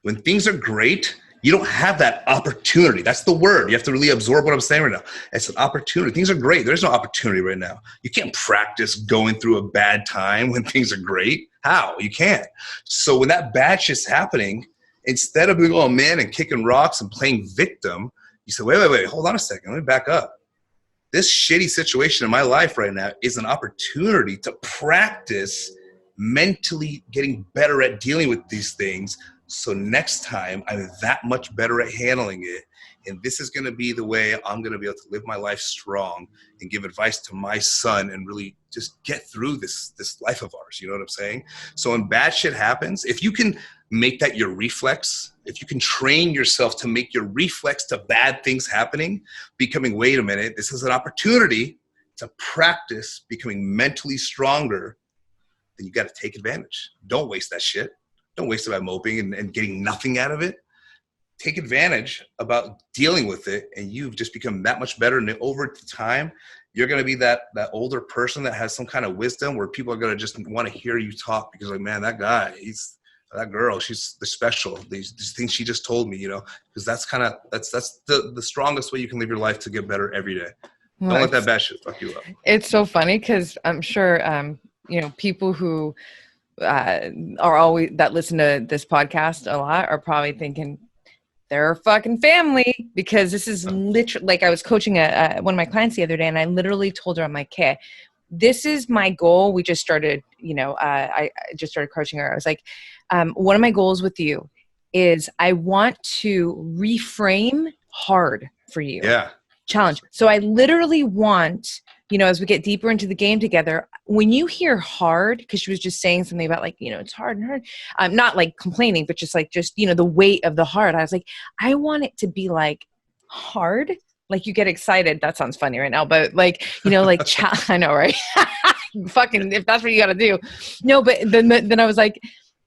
When things are great, you don't have that opportunity. That's the word. You have to really absorb what I'm saying right now. It's an opportunity. Things are great. There's no opportunity right now. You can't practice going through a bad time when things are great. How? You can't. So when that bad shit's happening, instead of being, oh man, and kicking rocks and playing victim, you say, wait, hold on a second. Let me back up. This shitty situation in my life right now is an opportunity to practice mentally getting better at dealing with these things. So next time I'm that much better at handling it. And this is going to be the way I'm going to be able to live my life strong and give advice to my son and really just get through this life of ours. You know what I'm saying? So when bad shit happens, if you can make that your reflex, if you can train yourself to make your reflex to bad things happening, becoming, wait a minute, this is an opportunity to practice becoming mentally stronger, then you got to take advantage. Don't waste that shit. Don't waste it by moping and getting nothing out of it. Take advantage about dealing with it, and you've just become that much better. And over time, you're going to be that older person that has some kind of wisdom where people are going to just want to hear you talk, because like, man, that guy, he's that girl, she's special. These things she just told me, you know, because that's the strongest way you can live your life to get better every day. Well, Don't let that bad shit fuck you up. It's so funny because I'm sure, you know, people who are always that listen to this podcast a lot are probably thinking they're a fucking family, because this is literally like I was coaching one of my clients the other day, and I literally told her, I'm like, okay, this is my goal. We just started, you know, I just started coaching her. I was like, one of my goals with you is I want to reframe hard for you. Yeah. Challenge. So I literally want, you know, as we get deeper into the game together, when you hear hard, because she was just saying something about like, you know, it's hard and hard. Not like complaining, but just, you know, the weight of the hard. I was like, I want it to be like hard. Like you get excited. That sounds funny right now, but like, you know, like, I know, right? Fucking, if that's what you got to do. No, but then I was like,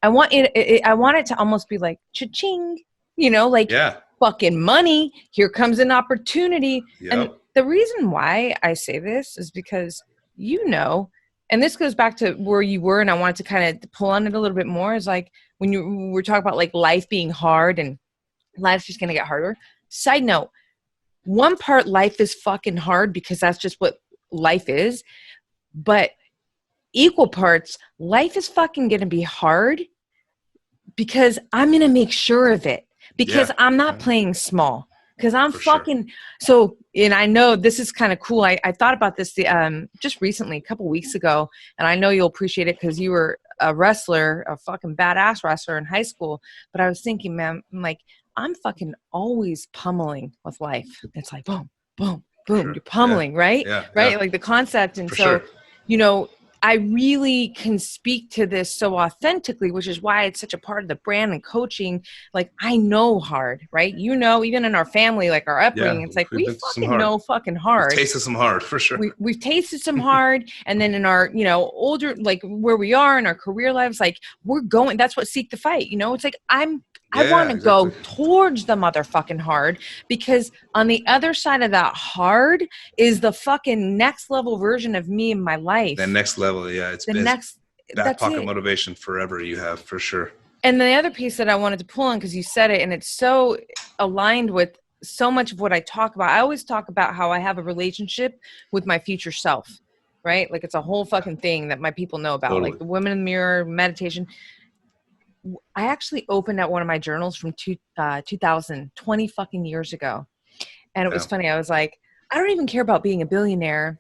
I want it to almost be like cha-ching, you know, like, yeah, fucking money. Here comes an opportunity. Yep. And the reason why I say this is because, you know, and this goes back to where you were, and I wanted to kind of pull on it a little bit more, is like when you were talking about like life being hard and life's just going to get harder. Side note, one part life is fucking hard because that's just what life is. But equal parts, life is fucking going to be hard because I'm going to make sure of it. Because I'm not playing small. Because I'm fucking so, and I know this is kind of cool. I thought about this just recently, a couple weeks ago, and I know you'll appreciate it because you were a wrestler, a fucking badass wrestler in high school. But I was thinking, man, I'm like, I'm fucking always pummeling with life. It's like boom, boom, boom. You're pummeling, right? Yeah. Right? Like the concept. And so, you know, I really can speak to this so authentically, which is why it's such a part of the brand and coaching. Like, I know hard, right? You know, even in our family, like our upbringing, it's like, we fucking know fucking hard. We've tasted some hard, for sure. We've tasted some hard. And then in our, you know, older, like where we are in our career lives, like we're going, that's what Seek the Fight, you know, it's like, I want to go towards the motherfucking hard, because on the other side of that hard is the fucking next level version of me in my life. The next level, it's the next back pocket motivation forever. You have, for sure. And the other piece that I wanted to pull on, because you said it, and it's so aligned with so much of what I talk about. I always talk about how I have a relationship with my future self, right? Like it's a whole fucking thing that my people know about, like the women in the mirror, meditation. I actually opened out one of my journals from 2020 fucking years ago. And it was funny. I was like, I don't even care about being a billionaire.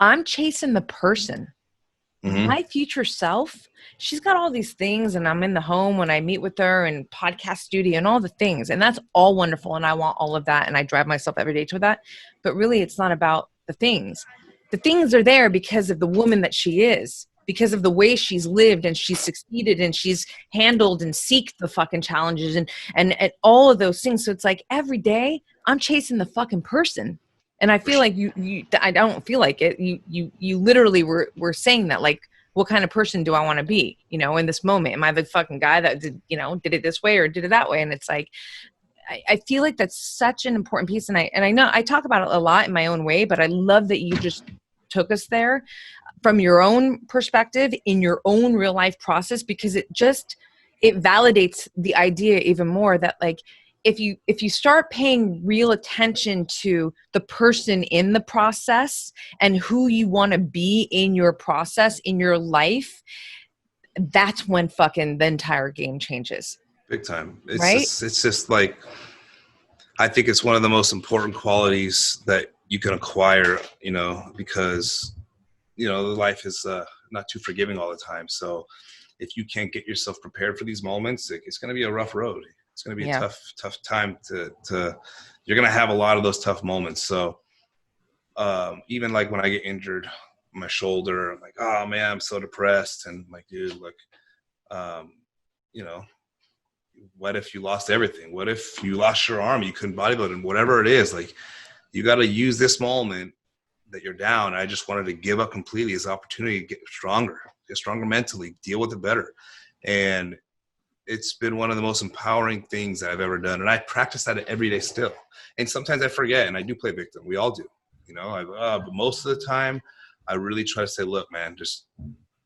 I'm chasing the person. Mm-hmm. My future self, she's got all these things, and I'm in the home when I meet with her, and podcast studio and all the things. And that's all wonderful. And I want all of that. And I drive myself every day to that. But really, it's not about the things. The things are there because of the woman that she is, because of the way she's lived and she's succeeded and she's handled and seeked the fucking challenges and all of those things. So it's like every day I'm chasing the fucking person. And I feel like I don't feel like it. You literally were saying that, like, what kind of person do I want to be, you know, in this moment? Am I the fucking guy that did it this way or did it that way? And it's like, I feel like that's such an important piece. And I know I talk about it a lot in my own way, but I love that you just took us there from your own perspective in your own real life process, because it validates the idea even more that, like, if you start paying real attention to the person in the process and who you want to be in your process, in your life, that's when fucking the entire game changes. Big time. It's right? It's just like, I think it's one of the most important qualities that you can acquire, you know, because, you know, life is not too forgiving all the time. So if you can't get yourself prepared for these moments, it's going to be a rough road. It's going to be a tough time to you're going to have a lot of those tough moments. So even like when I get injured on my shoulder, I'm like, oh man, I'm so depressed. And I'm like, dude, look, you know, what if you lost everything? What if you lost your arm? You couldn't bodybuild, and whatever it is, like, you got to use this moment that you're down. I just wanted to give up completely as opportunity to get stronger mentally, deal with it better. And it's been one of the most empowering things that I've ever done. And I practice that every day still. And sometimes I forget, and I do play victim. We all do, you know, but most of the time I really try to say, look, man, just,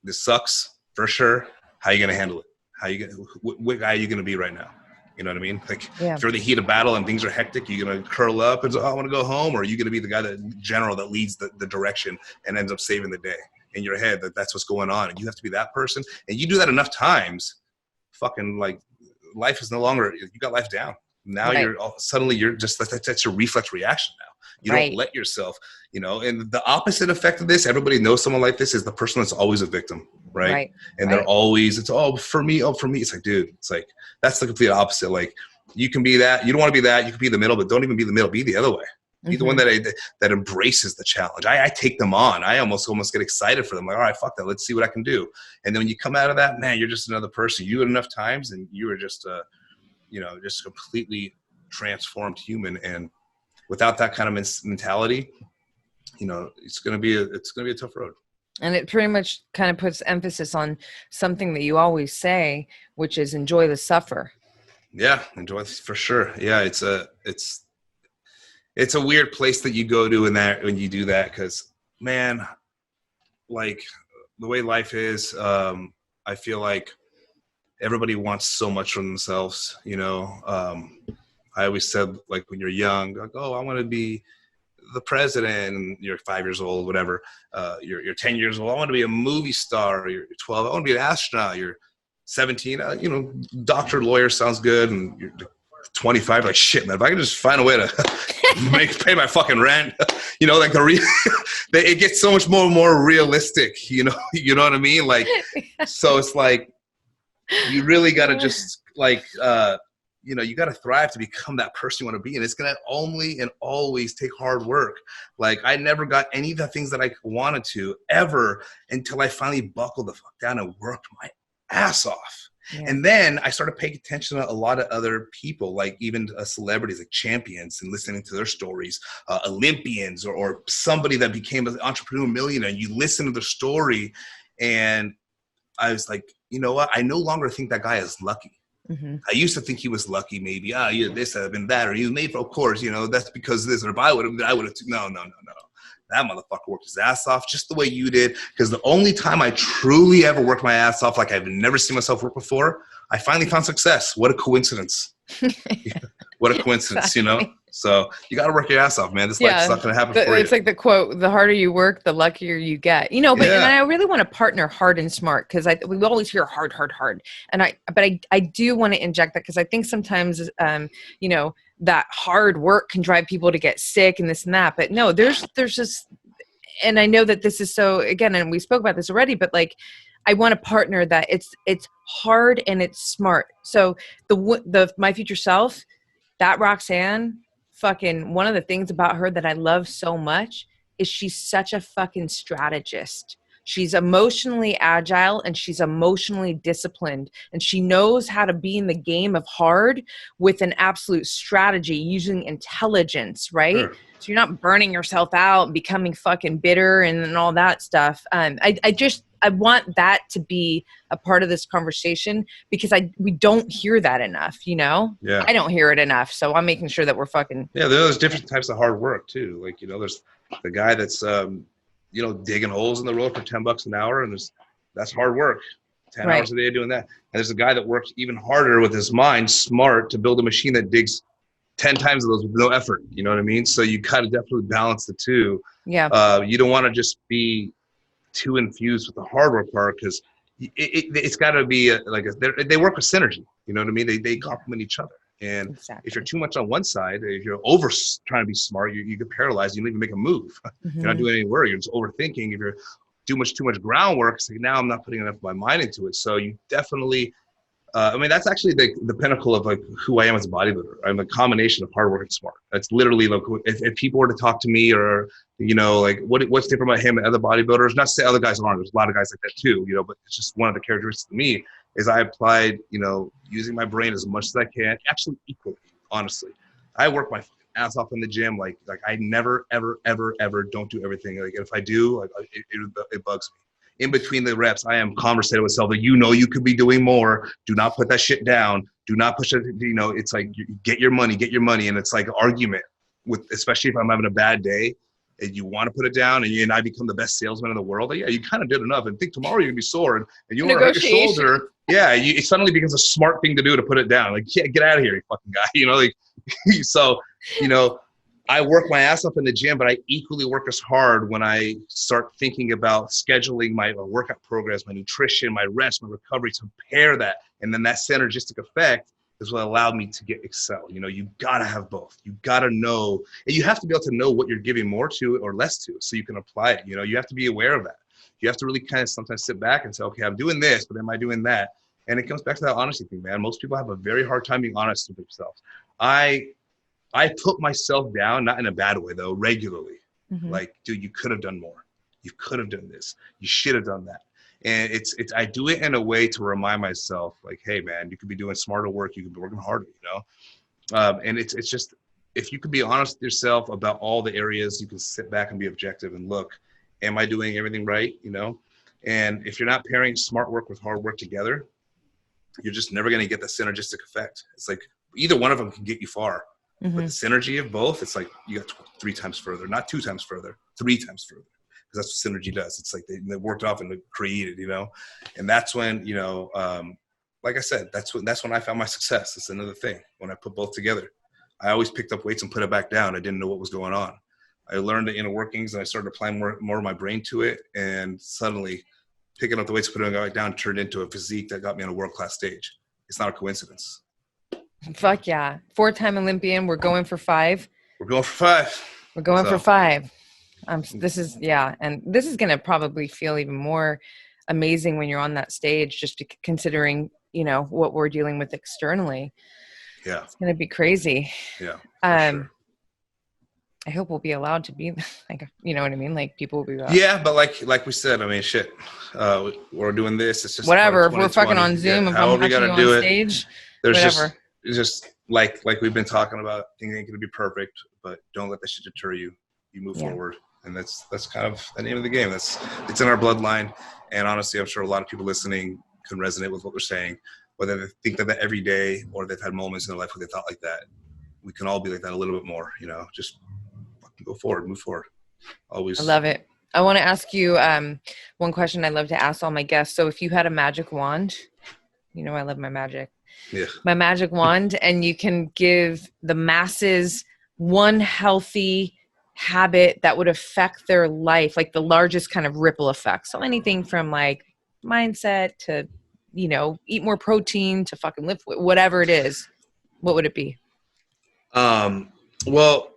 this sucks for sure. How are you going to handle it? How you gonna, what guy are you going to be right now? You know what I mean? Like Yeah. if you're in the heat of battle and things are hectic, you're going to curl up and say, oh, I want to go home. Or are you going to be the guy general that leads the direction and ends up saving the day in your head, that's what's going on. And you have to be that person. And you do that enough times, fucking like life is no longer, you got life down. Now Right. suddenly you're just, that's your reflex reaction now. You Right. don't let yourself, you know, and the opposite effect of this, everybody knows someone like this, is the person that's always a victim, right? Right. And they're always, it's all for me, oh, for me. It's like, dude, it's like, that's the complete opposite. Like you can be that, you don't want to be that, you can be the middle, but don't even be the middle, be the other way. Be the one that embraces the challenge. I take them on. I almost get excited for them. Like, all right, fuck that. Let's see what I can do. And then when you come out of that, man, you're just another person. You do it enough times and you are just, you know, just completely transformed human. And without that kind of mentality, you know, it's going to be a tough road. And it pretty much kind of puts emphasis on something that you always say, which is enjoy the suffer. Yeah, enjoy for sure. Yeah, it's a weird place that you go to when you do that, because man, like the way life is, I feel like everybody wants so much from themselves, you know. I always said, like, when you're young, like, oh, I want to be the president, and you're 5 years old, whatever. You're 10 years old. I want to be a movie star. You're 12. I want to be an astronaut. You're 17. You know, doctor, lawyer sounds good. And you're 25. Like, shit, man, if I can just find a way to pay my fucking rent, you know, like it gets so much more realistic. You know what I mean? Like, so it's like you really got to just like. You know, you got to thrive to become that person you want to be. And it's going to only and always take hard work. Like, I never got any of the things that I wanted to ever until I finally buckled the fuck down and worked my ass off. Yeah. And then I started paying attention to a lot of other people, like even celebrities like champions, and listening to their stories, Olympians or somebody that became an entrepreneur millionaire. And you listen to their story, and I was like, you know what? I no longer think that guy is lucky. Mm-hmm. I used to think he was lucky, maybe. You this, I've been that, or you made, of course, you know, that's because of this. Or if I would have, no. That motherfucker worked his ass off just the way you did. Because the only time I truly ever worked my ass off like I've never seen myself work before, I finally found success. What a coincidence. What a coincidence, exactly. You know? So you got to work your ass off, man. This life's not going to happen for you. It's like the quote, the harder you work, the luckier you get. You know, but and I really want to partner hard and smart, because we always hear hard. And I do want to inject that, because I think sometimes, you know, that hard work can drive people to get sick and this and that. But no, there's just, and I know that this is so, again, and we spoke about this already, but like, I want a partner that it's hard and it's smart. So the my future self, that Roxanne, fucking, one of the things about her that I love so much is she's such a fucking strategist. She's emotionally agile and she's emotionally disciplined, and she knows how to be in the game of hard with an absolute strategy, using intelligence, right? Sure. So you're not burning yourself out and becoming fucking bitter and all that stuff. I want that to be a part of this conversation, because we don't hear that enough, you know? Yeah. I don't hear it enough. So I'm making sure that we're fucking. Yeah, there's different types of hard work too. Like, you know, there's the guy that's, you know, digging holes in the road for $10 an hour. And that's hard work. 10 hours a day doing that. And there's a guy that works even harder with his mind, smart, to build a machine that digs 10 times of those with no effort. You know what I mean? So you got to definitely balance the two. Yeah. You don't want to just be too infused with the hard work part, because it's got to be they work with synergy. You know what I mean? They complement each other. And if you're too much on one side, if you're over trying to be smart, you get paralyzed. You don't even make a move. Mm-hmm. You're not doing any work. You're just overthinking. If you're doing too much groundwork, it's like, now I'm not putting enough of my mind into it. So you definitely, I mean, that's actually the pinnacle of like who I am as a bodybuilder. I'm a combination of hard work and smart. That's literally like, if people were to talk to me, or, you know, like what's different about him and other bodybuilders, not to say other guys aren't, there's a lot of guys like that too, you know, but it's just one of the characteristics of me is I applied, you know, using my brain as much as I can, actually equally, honestly. I work my ass off in the gym. Like I never, ever don't do everything. Like if I do, like it bugs me. In between the reps, I am conversating with myself that, you know, you could be doing more. Do not put that shit down. Do not push it. You know, it's like, get your money. And it's like an argument with, especially if I'm having a bad day and you want to put it down, and I become the best salesman in the world. Like, yeah, you kind of did enough. And think tomorrow you're gonna be sore, and you want to hurt your shoulder. Yeah, it suddenly becomes a smart thing to do to put it down. Like, yeah, get out of here, you fucking guy. You know, like, so, you know, I work my ass off in the gym, but I equally work as hard when I start thinking about scheduling my workout programs, my nutrition, my rest, my recovery, to pair that. And then that synergistic effect is what allowed me to excel. You know, you got to have both. You got to know, and you have to be able to know what you're giving more to or less to so you can apply it. You know, you have to be aware of that. You have to really kind of sometimes sit back and say, okay, I'm doing this, but am I doing that? And it comes back to that honesty thing, man. Most people have a very hard time being honest with themselves. I put myself down, not in a bad way though, regularly. Mm-hmm. Like, dude, you could have done more. You could have done this. You should have done that. And I do it in a way to remind myself, like, hey, man, you could be doing smarter work. You could be working harder, you know? And it's just, if you could be honest with yourself about all the areas, you can sit back and be objective and look, am I doing everything right? You know? And if you're not pairing smart work with hard work together, you're just never going to get the synergistic effect. It's like either one of them can get you far, but the synergy of both, it's like you got 3 times further, not 2 times further, 3 times further. Because that's what synergy does. It's like they worked off and they created, you know? And that's when, you know, like I said, that's when I found my success. It's another thing. When I put both together, I always picked up weights and put it back down. I didn't know what was going on. I learned the inner workings and I started applying more of my brain to it. And suddenly picking up the weights, putting it back down, turned into a physique that got me on a world-class stage. It's not a coincidence. Fuck yeah. 4-time Olympian. We're going for 5. We're going for 5. We're going for 5. This is, yeah. And this is going to probably feel even more amazing when you're on that stage, just considering, you know, what we're dealing with externally. Yeah. It's going to be crazy. Yeah. Sure. I hope we'll be allowed to be like, you know what I mean? Like people will be allowed. Yeah. But like we said, I mean, shit, we're doing this. It's just whatever. If we're fucking on Zoom, yeah, if however I'm actually on do stage, there's whatever. Just like we've been talking about, things ain't going to be perfect, but don't let that shit deter you. You move forward. And that's kind of the name of the game. It's in our bloodline. And honestly, I'm sure a lot of people listening can resonate with what we're saying, whether they think that every day or they've had moments in their life where they thought like that. We can all be like that a little bit more, you know, just go forward, move forward. Always. I love it. I want to ask you one question I love to ask all my guests. So if you had a magic wand, you know, I love my magic. Yeah. My magic wand, and you can give the masses one healthy habit that would affect their life, like the largest kind of ripple effect. So anything from like mindset to, you know, eat more protein to fucking lift, whatever it is, what would it be? Well,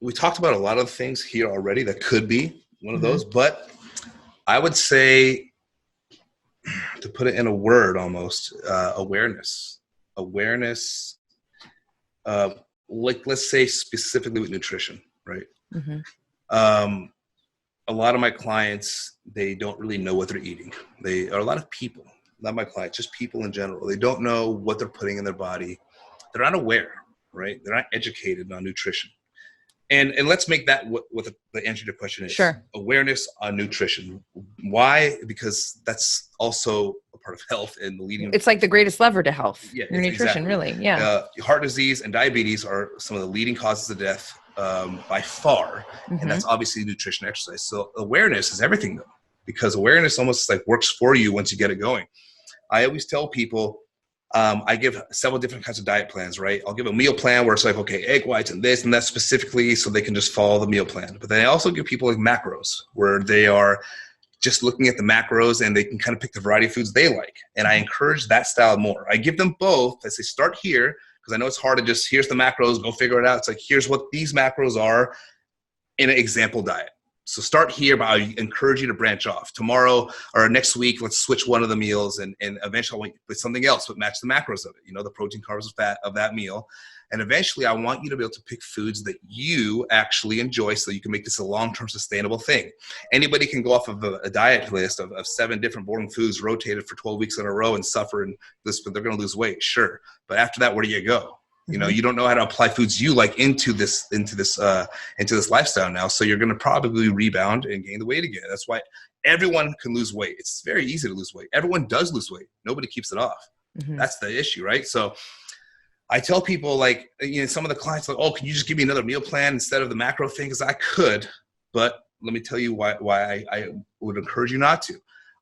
we talked about a lot of things here already that could be one of those, but I would say, to put it in a word almost, awareness, like let's say specifically with nutrition. Right. A lot of my clients, they don't really know what they're eating. They are a lot of people, not my clients, just people in general. They don't know what they're putting in their body. They're not aware, right? They're not educated on nutrition. And let's make that what the answer to the question is. Sure. Awareness on nutrition. Why? Because that's also a part of health and the leading. It's like the greatest lever to health. Yeah, your nutrition, exactly. Really. Yeah. Heart disease and diabetes are some of the leading causes of death by far. And that's obviously nutrition, exercise. So awareness is everything though, because awareness almost like works for you once you get it going. I always tell people, I give several different kinds of diet plans, right? I'll give a meal plan where it's like, okay, egg whites and this and that specifically so they can just follow the meal plan. But then I also give people like macros where they are just looking at the macros and they can kind of pick the variety of foods they like. And I encourage that style more. I give them both. I say start here because I know it's hard to just, here's the macros, go figure it out. It's like, here's what these macros are in an example diet. So start here, but I encourage you to branch off. Tomorrow or next week, let's switch one of the meals and eventually I want you to put something else, but match the macros of it, you know, the protein, carbs, fat of that meal. And eventually I want you to be able to pick foods that you actually enjoy so you can make this a long-term sustainable thing. Anybody can go off of a diet list of 7 different boring foods rotated for 12 weeks in a row and suffer and this, but they're going to lose weight. Sure. But after that, where do you go? You know, you don't know how to apply foods you like into this lifestyle now. So you're going to probably rebound and gain the weight again. That's why everyone can lose weight. It's very easy to lose weight. Everyone does lose weight. Nobody keeps it off. That's the issue, right? So I tell people like, you know, some of the clients like, oh, can you just give me another meal plan instead of the macro thing? Because I could, but let me tell you why I would encourage you not to.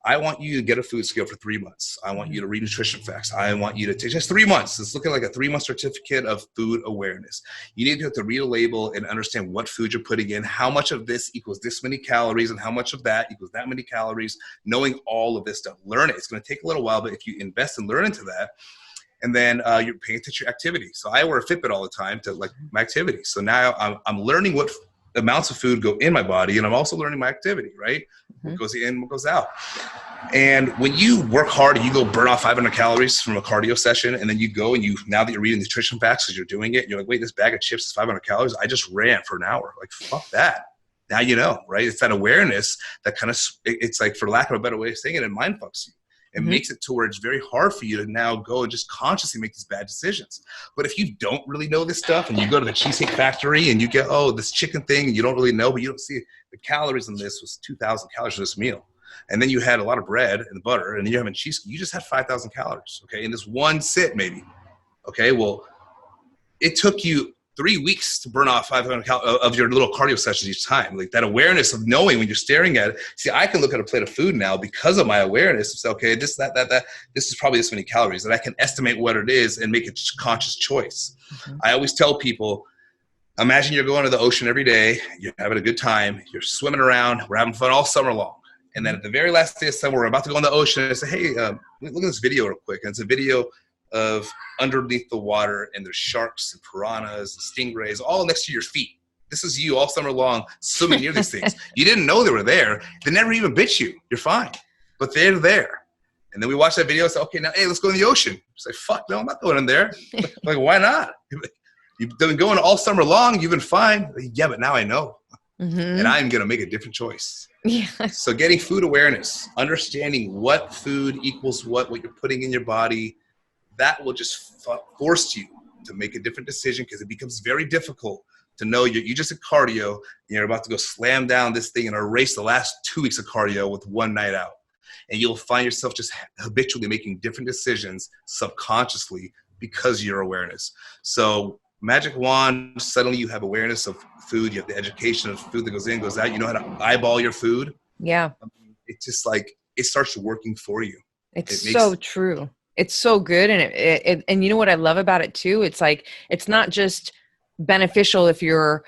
I want you to get a food scale for 3 months. I want you to read nutrition facts. I want you to take just 3 months. It's looking like a 3-month certificate of food awareness. You need to have to read a label and understand what food you're putting in, how much of this equals this many calories, and how much of that equals that many calories, knowing all of this stuff. Learn it. It's going to take a little while, but if you invest and learn into that, and then you're paying attention to your activity. So I wear a Fitbit all the time to like my activity. So now I'm learning what amounts of food go in my body, and I'm also learning my activity, right? What goes in, what goes out. And when you work hard and you go burn off 500 calories from a cardio session, and then you go and now that you're reading nutrition facts as you're doing it, you're like, wait, this bag of chips is 500 calories. I just ran for an hour. Like, fuck that. Now you know, right? It's that awareness that kind of, it's like, for lack of a better way of saying it, it mind fucks you. It makes it to where it's very hard for you to now go and just consciously make these bad decisions. But if you don't really know this stuff and you go to the Cheesecake Factory and you get, this chicken thing, and you don't really know, but you don't see the calories in this was 2,000 calories for this meal. And then you had a lot of bread and butter, and then you're having cheese. You just had 5,000 calories, okay, in this one sit maybe. Okay, well, it took you 3 weeks to burn off 500 calories of your little cardio sessions each time. Like that awareness of knowing when you're staring at it. See, I can look at a plate of food now because of my awareness of say, okay, this is probably this many calories, and I can estimate what it is and make a conscious choice. I always tell people, imagine you're going to the ocean every day, you're having a good time, you're swimming around, we're having fun all summer long. And then at the very last day of summer, we're about to go in the ocean and say, hey, look at this video real quick. And it's a video of underneath the water, and there's sharks and piranhas and stingrays all next to your feet. This is you all summer long swimming near these things. You didn't know they were there. They never even bit you. You're fine. But they're there. And then we watch that video and say, okay, now, hey, let's go in the ocean. It's like, fuck, no, I'm not going in there. Like, why not? You've been going all summer long. You've been fine. Yeah, but now I know. And I'm going to make a different choice. Yeah. So getting food awareness, understanding what food equals what you're putting in your body, that will just force you to make a different decision, because it becomes very difficult to know you just did cardio and you're about to go slam down this thing and erase the last 2 weeks of cardio with one night out. And you'll find yourself just habitually making different decisions subconsciously because of your awareness. So magic wand, suddenly you have awareness of food. You have the education of food that goes in, goes out. You know how to eyeball your food. Yeah. It's just like, it starts working for you. It's so true. It's so good. And and you know what I love about it too? It's like, it's not just beneficial if you're,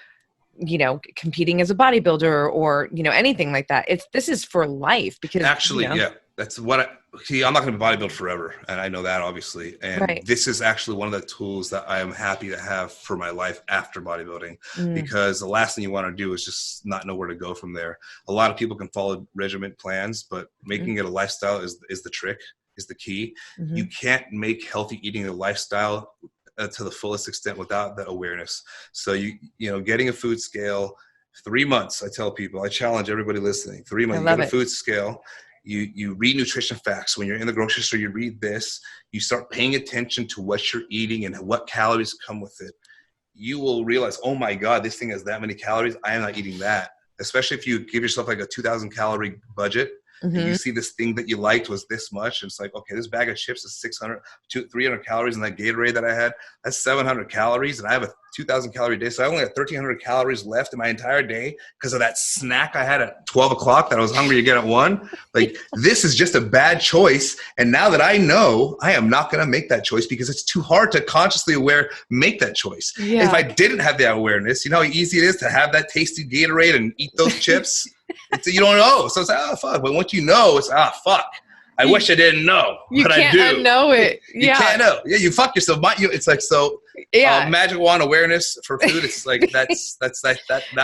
competing as a bodybuilder or, anything like that. This is for life, because actually, yeah, that's what I'm not going to bodybuild forever. And I know that, obviously. And this is actually one of the tools that I am happy to have for my life after bodybuilding, because the last thing you want to do is just not know where to go from there. A lot of people can follow regiment plans, but making it a lifestyle is the trick, is the key. You can't make healthy eating a lifestyle to the fullest extent without that awareness. So getting a food scale, 3 months, I tell people, I challenge everybody listening, 3 months, you get a food scale, you read nutrition facts. When you're in the grocery store, you read this, you start paying attention to what you're eating and what calories come with it. You will realize, oh my God, this thing has that many calories. I am not eating that. Especially if you give yourself like a 2,000 calorie budget. And you see this thing that you liked was this much. And it's like, okay, this bag of chips is 300 calories, and that Gatorade that I had, that's 700 calories. And I have a 2,000 calorie day. So I only have 1,300 calories left in my entire day because of that snack I had at 12 o'clock that I was hungry again at 1. Like, this is just a bad choice. And now that I know, I am not going to make that choice because it's too hard to consciously make that choice. Yeah. If I didn't have that awareness, you know how easy it is to have that tasty Gatorade and eat those chips? You don't know. So it's like, fuck. But once you know, it's, fuck. I wish I didn't know, but I do. You can't know it. Yeah. You can't know. Yeah, you fuck yourself. It's like, so magic wand awareness for food. It's like, that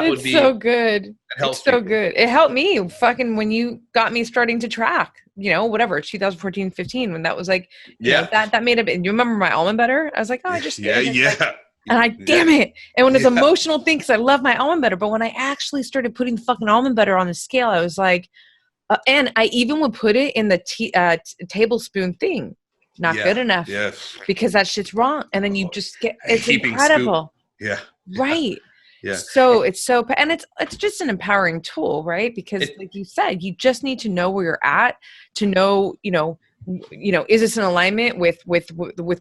would be so good. It's so good. It helped me fucking when you got me starting to track, 2014, 15, when that was like, that made a bit. You remember my almond butter? I was like, I just, damn it. And when it's an emotional thing, because I love my almond butter, but when I actually started putting fucking almond butter on the scale, I was like, and I even would put it in the tablespoon thing. Not good enough. Yeah. Because that shit's wrong. And then you just get, it's incredible. Scoop. Yeah. Right. Yeah. So and it's just an empowering tool, right? Because like you said, you just need to know where you're at to know, is this in alignment with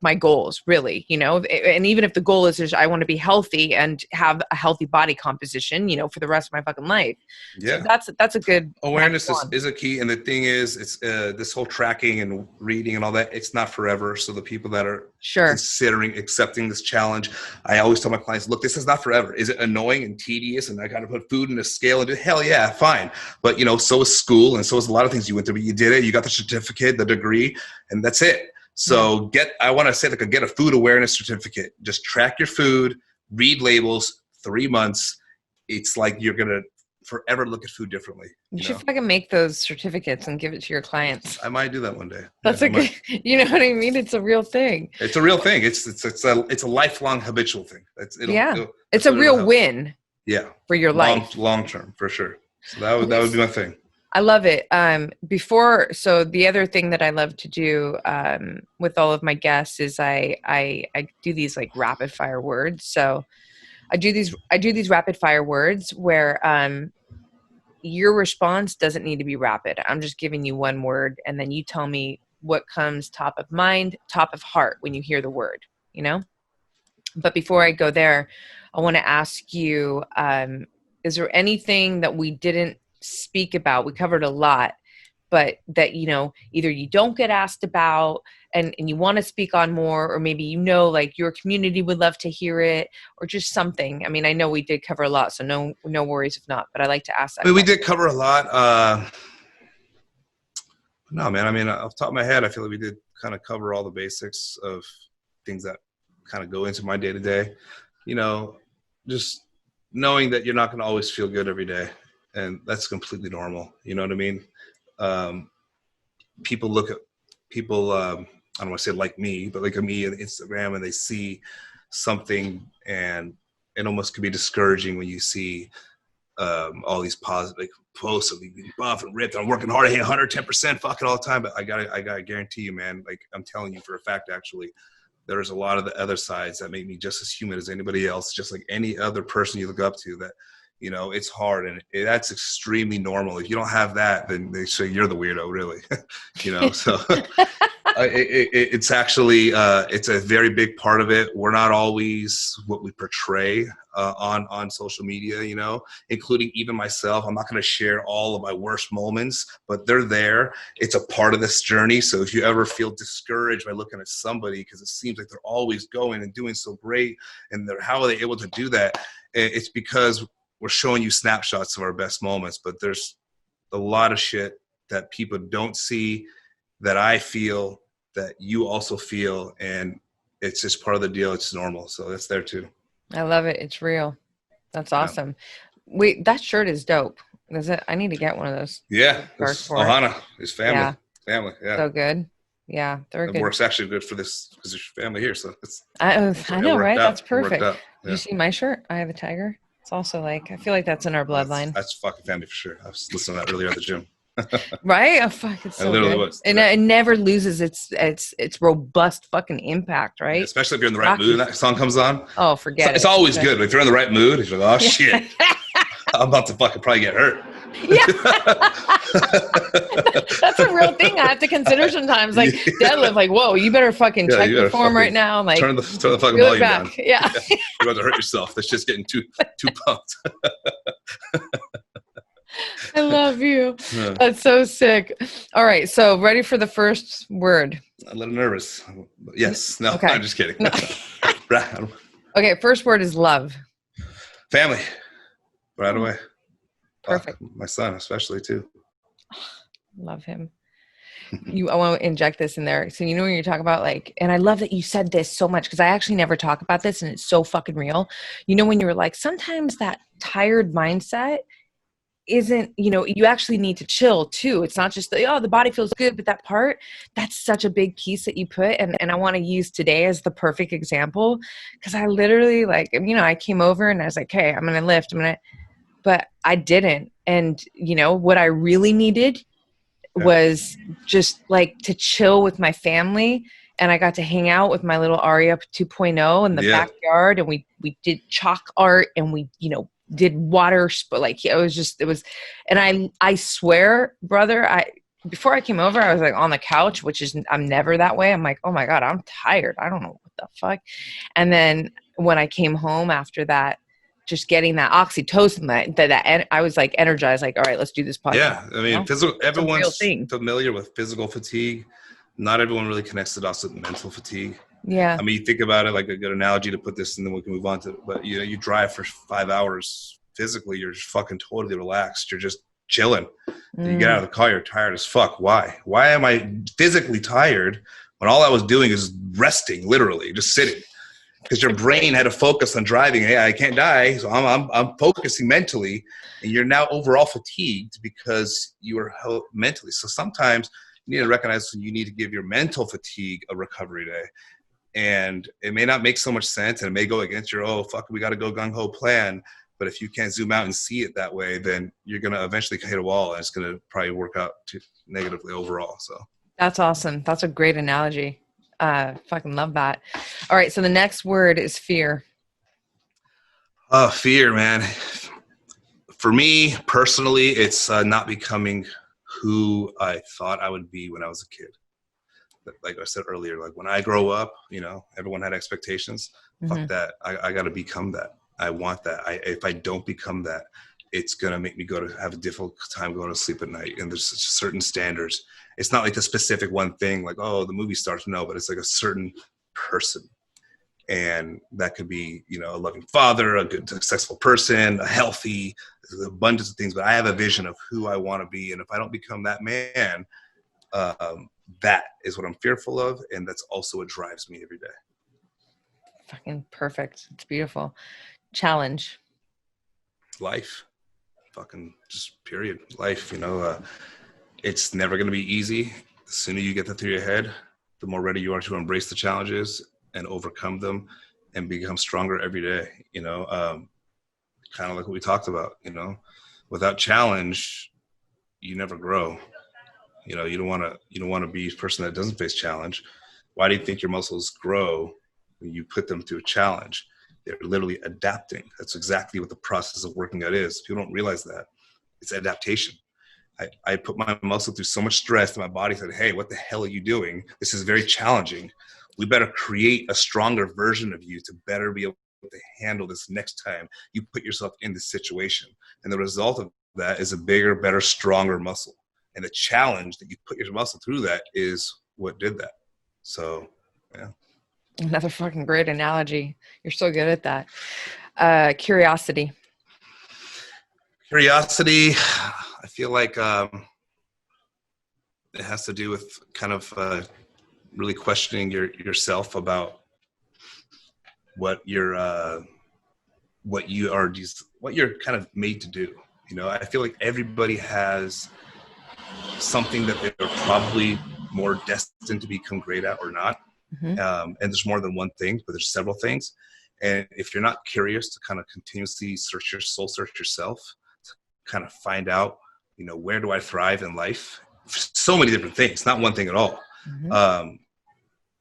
my goals, really, and even if the goal is I want to be healthy and have a healthy body composition, for the rest of my fucking life. So Yeah. that's a good Awareness is a key. And the thing is, it's this whole tracking and reading and all that, it's not forever. So the people that are considering accepting this challenge, I always tell my clients, look, this is not forever. Is it annoying and tedious? And I got to put food in a scale and do, hell yeah, fine. But so is school. And so is a lot of things you went through, but you did it. You got the certificate, the degree, and that's it. So I want to say get a food awareness certificate. Just track your food, read labels, 3 months. It's like you're going to forever look at food differently. You should fucking make those certificates and give it to your clients. I might do that one day. That's you know what I mean? It's a real thing. It's a real thing. It's a lifelong habitual thing. It's a real win. Yeah. For your life. Long term, for sure. So that would be my thing. I love it. So the other thing that I love to do with all of my guests is I do these like rapid fire words. So I do these rapid fire words where your response doesn't need to be rapid. I'm just giving you one word, and then you tell me what comes top of mind, top of heart when you hear the word, But before I go there, I want to ask you, is there anything that we didn't speak about? We covered a lot, but that, either you don't get asked about and you want to speak on more, or maybe, like your community would love to hear it, or just something. I mean, I know we did cover a lot, so no worries if not, but I like to ask that. We did cover a lot. No, man, I mean, off the top of my head, I feel like we did kind of cover all the basics of things that kind of go into my day-to-day, just knowing that you're not going to always feel good every day. And that's completely normal. You know what I mean? People look at people, I don't want to say like me, but like me on Instagram, and they see something, and it almost can be discouraging when you see all these positive posts of being buff and ripped. I'm working hard. I hit 110% fucking all the time. But I gotta guarantee you, man, like I'm telling you for a fact, actually, there's a lot of the other sides that make me just as human as anybody else, just like any other person you look up to that, it's hard, and that's extremely normal. If you don't have that, then they say you're the weirdo, really. So it's actually it's a very big part of it. We're not always what we portray on social media, including even myself. I'm not going to share all of my worst moments, but they're there. It's a part of this journey. So if you ever feel discouraged by looking at somebody because it seems like they're always going and doing so great, and how are they able to do that? It's because we're showing you snapshots of our best moments, but there's a lot of shit that people don't see, that I feel, that you also feel, and it's just part of the deal. It's normal. So that's there too. I love it. It's real. That's awesome. Yeah. Wait, that shirt is dope. Is it? I need to get one of those. Yeah. Ohana, his family. Yeah. Family. Yeah. So good. Yeah. They're good. It works actually good for this because there's family here. So I know, right? That's perfect. Yeah. Did you see my shirt? I have a tiger. It's also like, I feel like that's in our bloodline. That's fucking family for sure. I was listening to that earlier at the gym. Right? Oh, fuck, it's so good. Was. And it never loses its robust fucking impact, right? Yeah, especially if you're in the right mood and that song comes on. Oh, forget it. It's always good. If you're in the right mood, you're like, oh, shit. I'm about to fucking probably get hurt. Yeah. That's a real thing I have to consider sometimes. Like deadlift, like, whoa, you better fucking check your form right now. Like, turn the fucking volume down. Yeah. You're about to hurt yourself. That's just getting too pumped. I love you. Yeah. That's so sick. All right. So ready for the first word? A little nervous. Yes. No, okay. I'm just kidding. No. Okay. First word is love. Family. Right away. Perfect. My son, especially too. Love him. I want to inject this in there. So, when you talk about like, and I love that you said this so much because I actually never talk about this and it's so fucking real. When you were like, sometimes that tired mindset isn't, you actually need to chill too. It's not just the body feels good, but that part, that's such a big piece that you put. And I want to use today as the perfect example because I literally I came over and I was like, hey, I'm going to lift. But I didn't. And what I really needed was just like to chill with my family. And I got to hang out with my little Arya 2.0 in the backyard. And we did chalk art and we, did water, and I swear, brother, before I came over, I was like on the couch, which is, I'm never that way. I'm like, oh my God, I'm tired. I don't know what the fuck. And then when I came home after that, just getting that oxytocin, I was like energized, like, all right, let's do this podcast. Yeah. I mean, physical, it's a real everyone's thing. familiar with physical fatigue. Not everyone really connects the dots with mental fatigue. Yeah. I mean, you think about it, like a good analogy to put this, and then we can move on to, but you know, you drive for 5 hours physically, you're just fucking totally relaxed. You're just chilling. You get out of the car, you're tired as fuck. Why? Why am I physically tired when all I was doing is resting, literally, just sitting? Because your brain had to focus on driving. Hey, I can't die, so I'm focusing mentally, and you're now overall fatigued because you are mentally. So sometimes you need to recognize you need to give your mental fatigue a recovery day, and it may not make so much sense, and it may go against your we got to go gung ho plan. But if you can't zoom out and see it that way, then you're gonna eventually hit a wall, and it's gonna probably work out negatively overall. So that's awesome. That's a great analogy. Fucking love that. All right, so the next word is fear. Fear, man. For me personally, it's not becoming who I thought I would be when I was a kid. Like I said earlier, like when I grow up, you know, everyone had expectations. Fuck that. I got to become that. I want that. If I don't become that, it's going to make me have a difficult time going to sleep at night. And there's certain standards. It's not like the specific one thing, like, oh, the movie stars. No, but it's like a certain person. And that could be, you know, a loving father, a good, successful person, a healthy, there's an abundance of things. But I have a vision of who I want to be. And if I don't become that man, that is what I'm fearful of. And that's also what drives me every day. Fucking perfect. It's beautiful. Challenge. Life. Fucking just period. Life, you know, it's never going to be easy. The sooner you get that through your head, the more ready you are to embrace the challenges and overcome them and become stronger every day. You know, kind of like what we talked about, you know, without challenge, you never grow. You know, you don't want to be a person that doesn't face challenge. Why do you think your muscles grow when you put them through a challenge? They're literally adapting. That's exactly what the process of working out is. People don't realize that. It's adaptation. I put my muscle through so much stress that my body said, hey, what the hell are you doing? This is very challenging. We better create a stronger version of you to better be able to handle this next time you put yourself in this situation. And the result of that is a bigger, better, stronger muscle. And the challenge that you put your muscle through that is what did that. So, yeah. Another fucking great analogy. You're so good at that. Curiosity. Curiosity, I feel like it has to do with kind of really questioning yourself about what you're kind of made to do. You know, I feel like everybody has something that they're probably more destined to become great at or not. And there's more than one thing, but there's several things. And if you're not curious to kind of continuously search yourself, to kind of find out, you know, where do I thrive in life? So many different things, not one thing at all.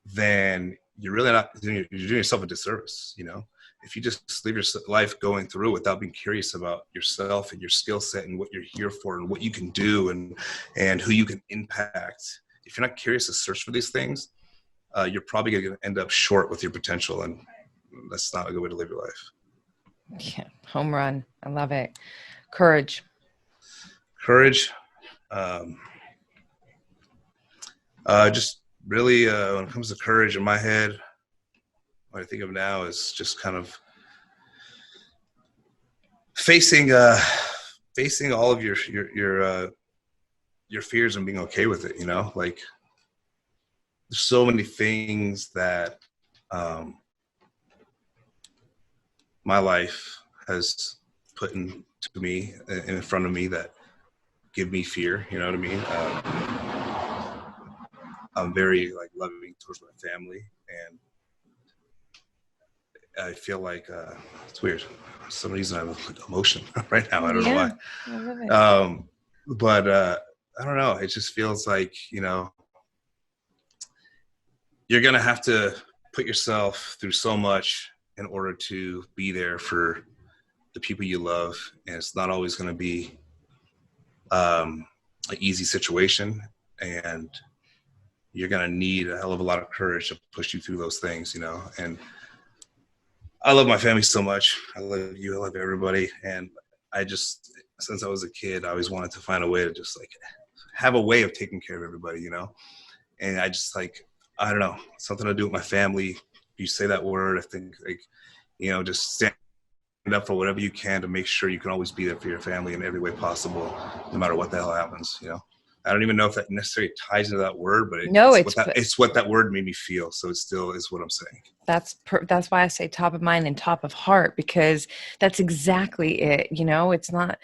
Then you're really not doing yourself a disservice. You know, if you just live your life going through without being curious about yourself and your skill set and what you're here for and what you can do and who you can impact, if you're not curious to search for these things, you're probably going to end up short with your potential, and that's not a good way to live your life. Yeah, home run. I love it. Courage. Just really, when it comes to courage in my head, what I think of now is just kind of facing all of your fears and being okay with it. You know, like there's so many things that my life has put into me in front of me that give me fear. You know what I mean? I'm very like loving towards my family, and I feel like it's weird. For some reason I have emotion right now. I don't know why. I love it. But I don't know. It just feels like, you know, you're going to have to put yourself through so much in order to be there for the people you love. And it's not always going to be an easy situation. and you're going to need a hell of a lot of courage to push you through those things, you know. And I love my family so much. I love you. I love everybody. And I just, since I was a kid, I always wanted to find a way to just like have a way of taking care of everybody, you know. And I just like, I don't know, something to do with my family. You say that word, I think, like, you know, just stand up for whatever you can to make sure you can always be there for your family in every way possible, no matter what the hell happens, you know. I don't even know if that necessarily ties into that word, but it's what that word made me feel. So it still is what I'm saying. That's why I say top of mind and top of heart, because that's exactly it. You know, it's not,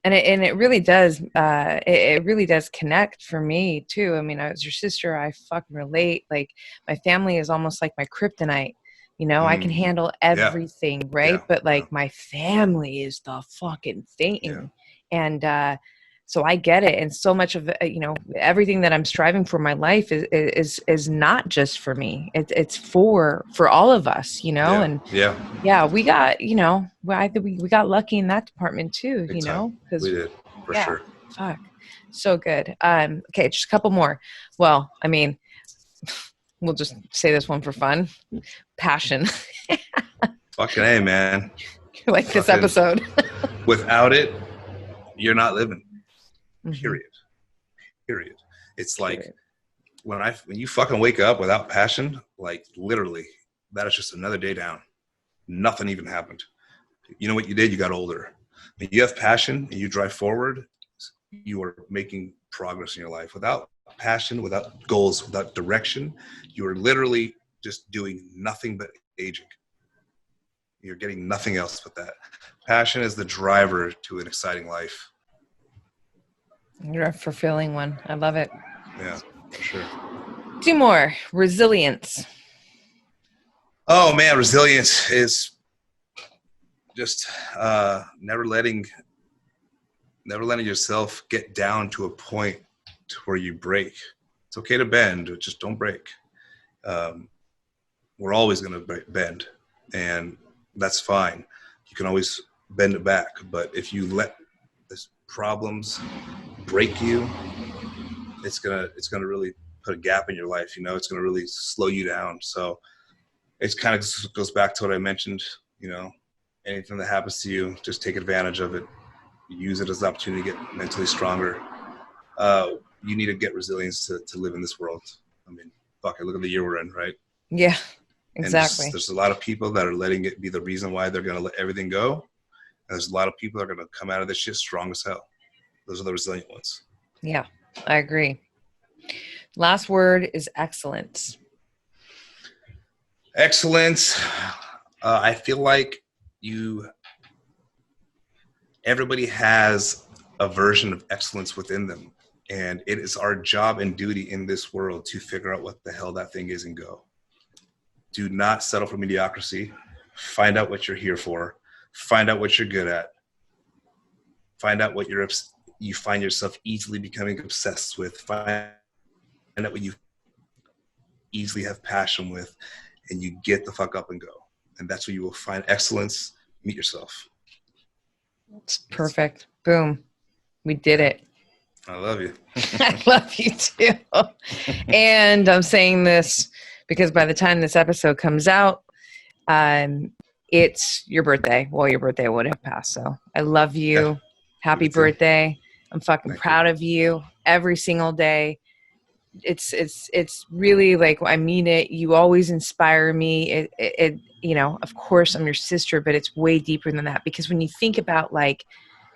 and it really does. It really does connect for me too. I mean, I was your sister. I fucking relate. Like, my family is almost like my kryptonite. You know, I can handle everything, right? Yeah. But like, my family is the fucking thing. Yeah. And so I get it. And so much of, you know, everything that I'm striving for in my life is not just for me. It's for all of us, you know? Yeah. And we got, you know, I think we got lucky in that department too, Big you know, because we did for sure. Fuck. So good. Okay. Just a couple more. Well, I mean, we'll just say this one for fun. Passion. Fucking A, man. Like this episode. Without it, you're not living. Mm-hmm. Period. It's like when you fucking wake up without passion, like literally, that is just another day down. Nothing even happened. You know what you did? You got older. When you have passion and you drive forward, you are making progress in your life. Without passion, without goals, without direction, you are literally just doing nothing but aging. You're getting nothing else but that. Passion is the driver to an exciting life. You're a fulfilling one. I love it. Yeah, for sure. 2 more. Resilience. Oh man, resilience is just never letting yourself get down to a point to where you break. It's okay to bend, just don't break. We're always going to bend, and that's fine. You can always bend it back, but if you let this problems break you, it's gonna really put a gap in your life. You know, it's gonna really slow you down. So it kind of goes back to what I mentioned. You know, anything that happens to you, just take advantage of it. Use it as an opportunity to get mentally stronger. You need to get resilience to live in this world. I mean, fuck it, look at the year we're in, right? Yeah, exactly. There's a lot of people that are letting it be the reason why they're going to let everything go. And there's a lot of people that are going to come out of this shit strong as hell. Those are the resilient ones. Yeah, I agree. Last word is excellence. Excellence. I feel like everybody has a version of excellence within them. And it is our job and duty in this world to figure out what the hell that thing is and go. Do not settle for mediocrity. Find out what you're here for. Find out what you're good at. Find out what you find yourself easily becoming obsessed with. Find out what you easily have passion with, and you get the fuck up and go. And that's where you will find excellence. Meet yourself. It's perfect. Boom. We did it. I love you. I love you too. And I'm saying this because by the time this episode comes out, it's your birthday. Well, your birthday would have passed. So I love you. Yeah. Happy birthday. I'm fucking proud of you every single day. It's really like, I mean it. You always inspire me. It you know, of course I'm your sister, but it's way deeper than that, because when you think about like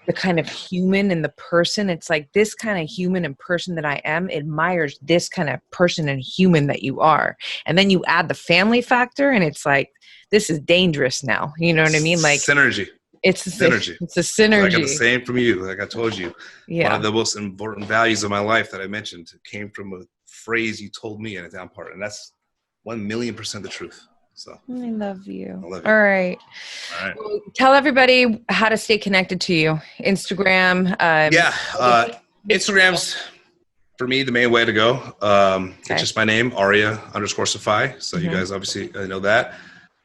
the kind of human and the person, it's like this kind of human and person that I am admires this kind of person and human that you are. And then you add the family factor and it's like, this is dangerous now. You know what I mean? Like synergy. It's a synergy. It's a synergy. I got the same from you. Like I told you, one of the most important values of my life that I mentioned came from a phrase you told me in a down part. And that's 1,000,000% the truth. So I love you. I love you. All right. Well, tell everybody how to stay connected to you. Instagram. Instagram's for me the main way to go. It's just my name, Arya_Saffaie. So you guys obviously know that.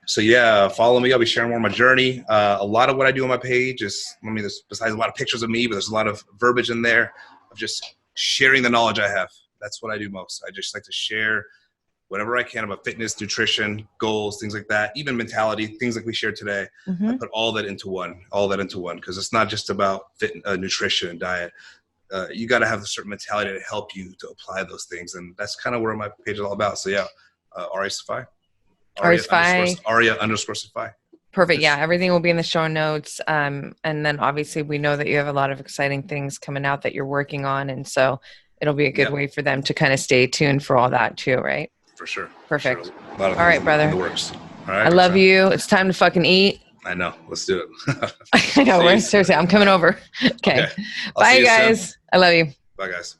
So yeah, follow me. I'll be sharing more of my journey. A lot of what I do on my page is, there's besides a lot of pictures of me, but there's a lot of verbiage in there of just sharing the knowledge I have. that's what I do most. I just like to share whatever I can about fitness, nutrition, goals, things like that, even mentality, things like we shared today. Mm-hmm. I put all that into one, because it's not just about nutrition and diet. You got to have a certain mentality to help you to apply those things. And that's kind of where my page is all about. So yeah, Arya Saffaie. Arya_Saffaie. Perfect. Yeah, everything will be in the show notes. And then obviously we know that you have a lot of exciting things coming out that you're working on. And so it'll be a good way for them to kind of stay tuned for all that too, right? For sure. Perfect. For sure. All right, brother. In the works. All right. I love you. It's time to fucking eat. I know. Let's do it. I know. Seriously, I'm coming over. Okay. Bye, guys. Soon. I love you. Bye, guys.